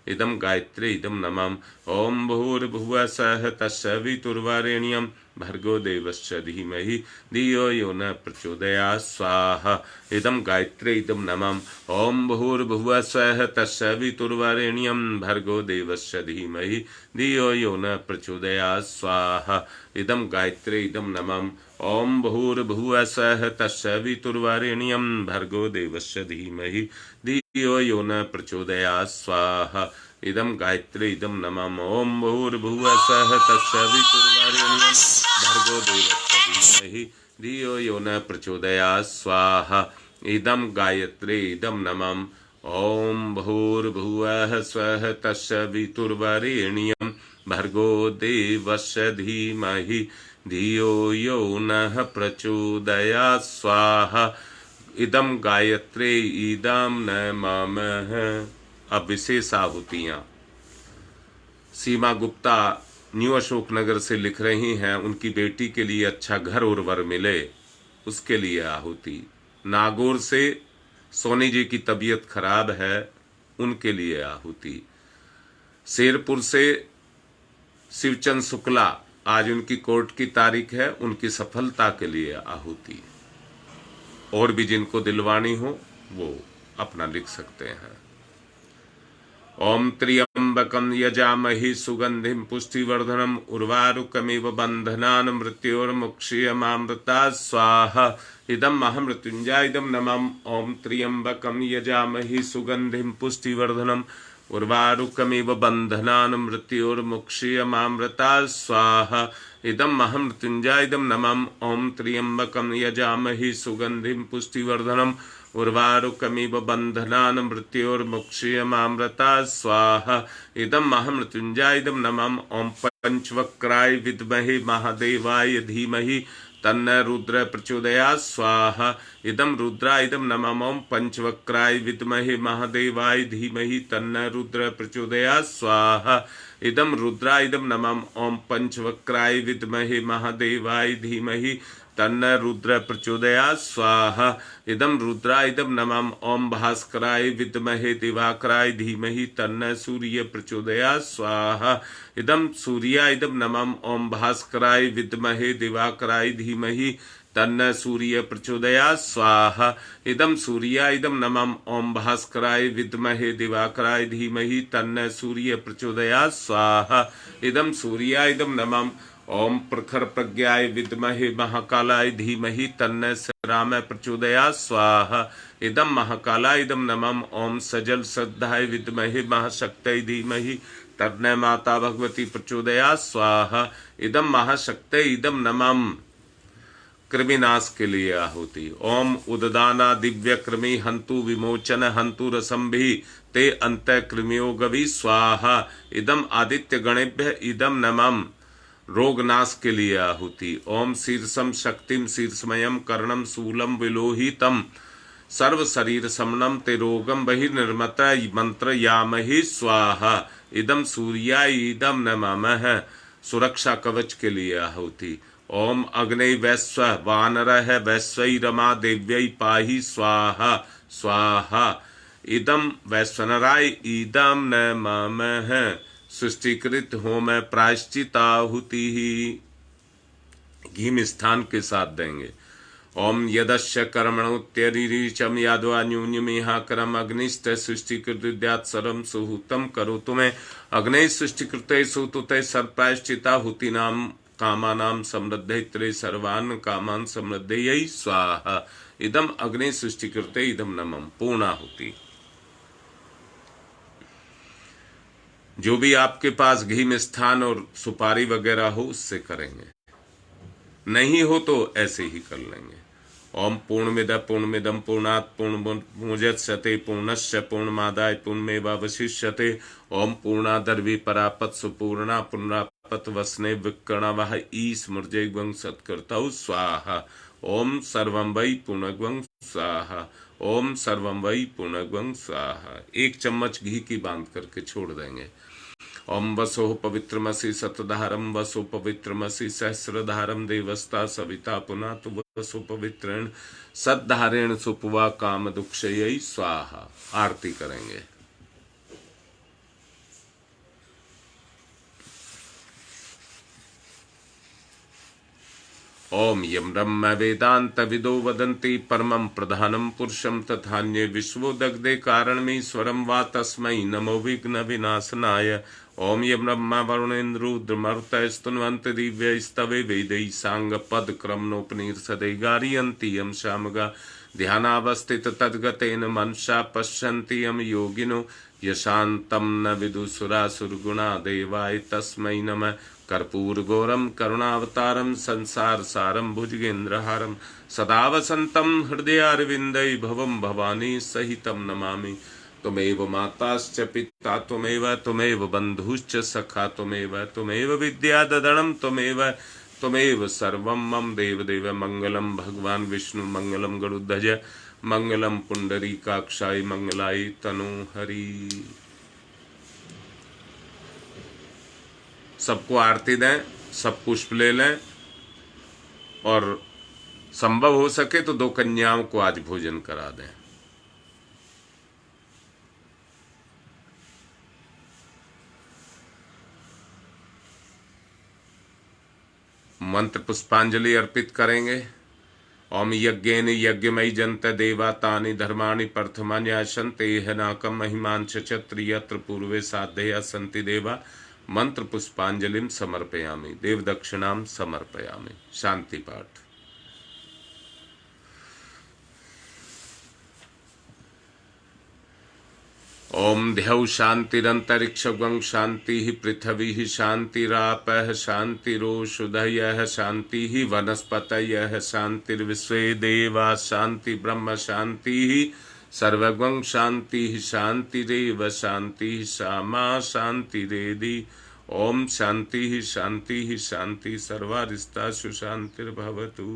इदम गायत्री इदम नमः। ओम भूर्भुवः स्वः तत्सवितुर्वरेण्यं भर्गो देवस्य धीमहि धियो यो न प्रचोदयात् स्वाहा इदम गायत्री इदम नमः। ओम भूर्भुवः स्वः तत्सवितुर्वरेण्यं भर्गो देवस्य धीमहि धियो यो न प्रचोदयात् स्वाहा इदम गायत्री इदम नमः। ओम भूर्भुवः स्वः तत्सवितुर्वरेण्यं भर्गो देवस्य धीमहि धियो यो न प्रचोदयात् स्वाहा इदम गायत्री इदम नमः। ओम भूर्भुवः स्वः तत्सवितुर्वरेण्यं भर्गो देवस्य धीमहि धियो यो न प्रचोदयात् स्वाहा इदम गायत्री इदम नमः। ओम भूर्भुवः स्वः तत्सवितुर्वरेण्यं भर्गो देवस्य धीमहि धियो यो न प्रचोदयात् स्वाहा इदम गायत्री इदम नमः। अब विशेष आहुतियां सीमा गुप्ता न्यू अशोकनगर से लिख रही हैं। उनकी बेटी के लिए अच्छा घर और वर मिले, उसके लिए आहुति। नागौर से सोनी जी की तबीयत खराब है, उनके लिए आहुति। शेरपुर से शिवचंद शुक्ला, आज उनकी कोर्ट की तारीख है, उनकी सफलता के लिए आहुति। और भी जिनको दिलवानी हो वो अपना लिख सकते हैं। ओम त्र्यंबकं यजामहि सुगंधिं पुष्टिवर्धनम् उर्वारुकमिव बन्धनान् मृत्योर्मुक्षीयमामृतात् स्वाहा इदं महामृत्युंजय इदं नमः। ओम त्र्यंबकं यजामहि सुगंधिं पुष्टिवर्धनम् उर्वारुकमिव बन्धनान् मृत्योर्मुक्षीयमामृतात् स्वाहा इदं महामृत्युंजय इदं नमः। ओम त्र्यंबकं यजामहि सुगंधिं पुष्टिवर्धनम् उर्वारुकमिव बन्धनान् मृत्योर्मुक्षीयमामृता स्वाहा इदं महामृत्युञ्जय इदं नमः ॐ पंचवक्राय विद्महे महादेवाय धीमहि तन्न रुद्र प्रचोदयात् स्वाहा इदं रुद्राय इदं नमः ॐ पंचवक्राय विद्महे महादेवाय धीमहि तन्न रुद्र प्रचोदयात् स्वाहा इदं रुद्राय इदं नमः ॐ पंचवक्राय विद्महे महादेवाय धीमहि तन्न रुद्र प्रचोदयात् स्वाहा इदं रुद्राय इदं नमः ॐ भास्कराय विद्महे दिवाकराय धीमहि तन्न सूर्य प्रचोदयात् स्वाहा इदं सूर्याय इदं नमः ॐ भास्कराय विद्महे दिवाकराय धीमहि तन्न सूर्य प्रचोदयात् स्वाहा इदं सूर्याय इदं नमः ॐ भास्कराय विद्महे दिवाकराय धीमहि तन्न सूर्य प्रचोदयात् स्वाहा इदं सूर्याय इदं नमः ओम प्रखर प्रज्ञाय विद्महे महाकालाय धीमहि तन्न राम प्रचोदयात् स्वाहा इदं महाकालाय इदं नमः ओम सजल श्रद्धाय विद्महे महाशक्तये धीमहि तन्न माता भगवती प्रचोदयात् स्वाहा इदं महाशक्तये इदं नमः कृमिनाश के लिए आहुति ओम उददाना दिव्य कृमि हंतु विमोचन हंतु रसंभि ते अंत कृमियो गवि स्वाहा इदं आदित्य गणेभ्य इदं नमः रोगनाश के लिए आहुति ओम शीर्षम शक्तिम शीर्षमयम कर्णम शूलम विलोहितम सर्व शरीर समनम ते रोगम बहिर्निर्मत मंत्र यामहि स्वाहा इदम सूर्याय इदम नमः सुरक्षा कवच के लिए आहुति ओम अग्नि वैश्व वानरः वैश्वैरमा देव्यै पाहि स्वाहा स्वाहा इदम वैश्वनराय इदम नमः सृष्टिकृत होम प्रायश्चिताहुति ही घी मिष्ठान के साथ देंगे ओम यदस्य कर्मणोत्यरीचम यादवा न्यून्यमिहाकरम अग्निष्ट सृष्टिकृत्यात् सर्वं सुहूतम करोतु मे अग्नि सृष्टिकृते सुतुते सर्वप्रायश्चिताहुति नाम कामानां समृद्धैत्रे सर्वान् कामान् समृद्धयै स्वाहा इदम अग्नि सृष्टिकृते इदम नमः पूर्णाहुति। जो भी आपके पास घी मिष्ठान और सुपारी वगैरह हो उससे करेंगे, नहीं हो तो ऐसे ही कर लेंगे। ओम पूर्णमिद पूर्णमिदम पूर्णात् पूर्णमुदच्यते पूर्णस्य पूर्णमादाय पूर्णमेवावशिष्यते ओम पूर्णादर्वी परापत सुपूर्णा पुनरापत वसने विकर्णवः ईस्मृजय ग्वं सत्कर्तौ स्वाहा ओम सर्वं वै पूर्णग्वं स्वाहा ओम सर्वं वै पूर्णग्वं स्वाहा। 1 चम्मच घी की बांध करके छोड़ देंगे। ओम वसो पवित्रमसि सतधारम वसो पवित्रमसि सहस्रधारम देवस्ता सविता पुनातु वसो पवित्रेण सद्धारेण सुपवा काम दुक्षयै स्वाहा। आरती करेंगे। ओम यम ब्रह्म वेदांत विदो वदन्ति परमं प्रधानं पुरुषं तथान्ये विश्वो दग्धे कारणमीश्वरं वा तस्मै नमो विघ्न विनाशनाय। ओम यम ब्रह्मा वरुणेन्द्रुद्रमरुतस्तुन्वन्ति दिव्यैस्तवे वेदैः साङ्गपदक्रमणोपनिषदै गारयन्ति यं शामगा ध्यानावस्थित तद्गतेन मनसा पश्यन्ति यं योगिनो यशान्तं न विदुसुरासुरगुणा देवाय तस्मै नमः। कर्पूरगौरम करुणावतारम संसार सारम भुजगेन्द्रहारम सदा वसंतम हृदयारविंदे भवम भवानी सहितम नमामि। त्वमेव माताश्च पिता त्वमेव बंधुश्च सखा त्वमेव विद्याददनं त्वमेव सर्वं मम देवदेव। मंगलम भगवान विष्णु मंगलम गरुड़ध्वज मंगलम पुंडरीकाक्षाय मंगलाय तनोहरि। सबको आरती दें, सब पुष्प ले लें और संभव हो सके तो 2 कन्याओं को आज भोजन करा दें। मंत्र पुष्पांजलि अर्पित करेंगे। ओम यज्ञेन यज्ञमयी जंत देवा तानि धर्माणि प्रथमान्याशन्ते नाकम महिमांश क्षत्रियत्र पूर्वे साधया सन्ति देवा। मंत्र पुष्पांजलिं समर्पयामि देव दक्षिणां समर्पयामि। शांति पाठ। ओम ध्यौ शांतिरंतरिक्षगं शांति पृथ्वी शांतिरापः शांतिरोषधयः शांति वनस्पतयः शांतिर्विश्वे देवा शांति ब्रह्म शांति सर्वगं शांति शांतिरेव शांति सामा शांतिरेधि। ओम शांति शांति शांति सर्वारिष्टासु शांतिर्भवतु।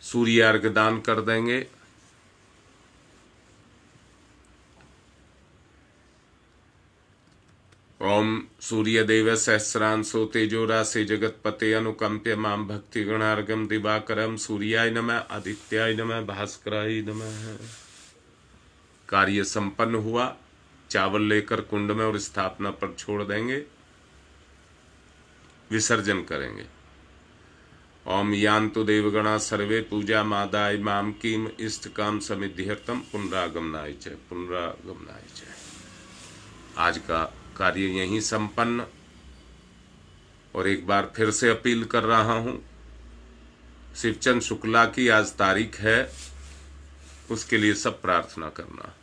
सूर्य अर्घ्य दान कर देंगे। ओम सूर्यदेव सहस्रांशो तेजोराशि जगतपते अनुकंप्य माम भक्ति गणार्गम दिवाकरम सूर्याय नमः आदित्याय नमः भास्कराय नमः। कार्य संपन्न हुआ। चावल लेकर कुंड में और स्थापना पर छोड़ देंगे, विसर्जन करेंगे। ओम यान्तु देवगणा सर्वे पूजा मादाय माम किम इष्ट काम समिध्यर्थम पुनरागमनाय च पुनरागमनाय च। आज का कार्य यहीं संपन्न। और एक बार फिर से अपील कर रहा हूं, शिवचंद शुक्ला की आज तारीख है, उसके लिए सब प्रार्थना करना।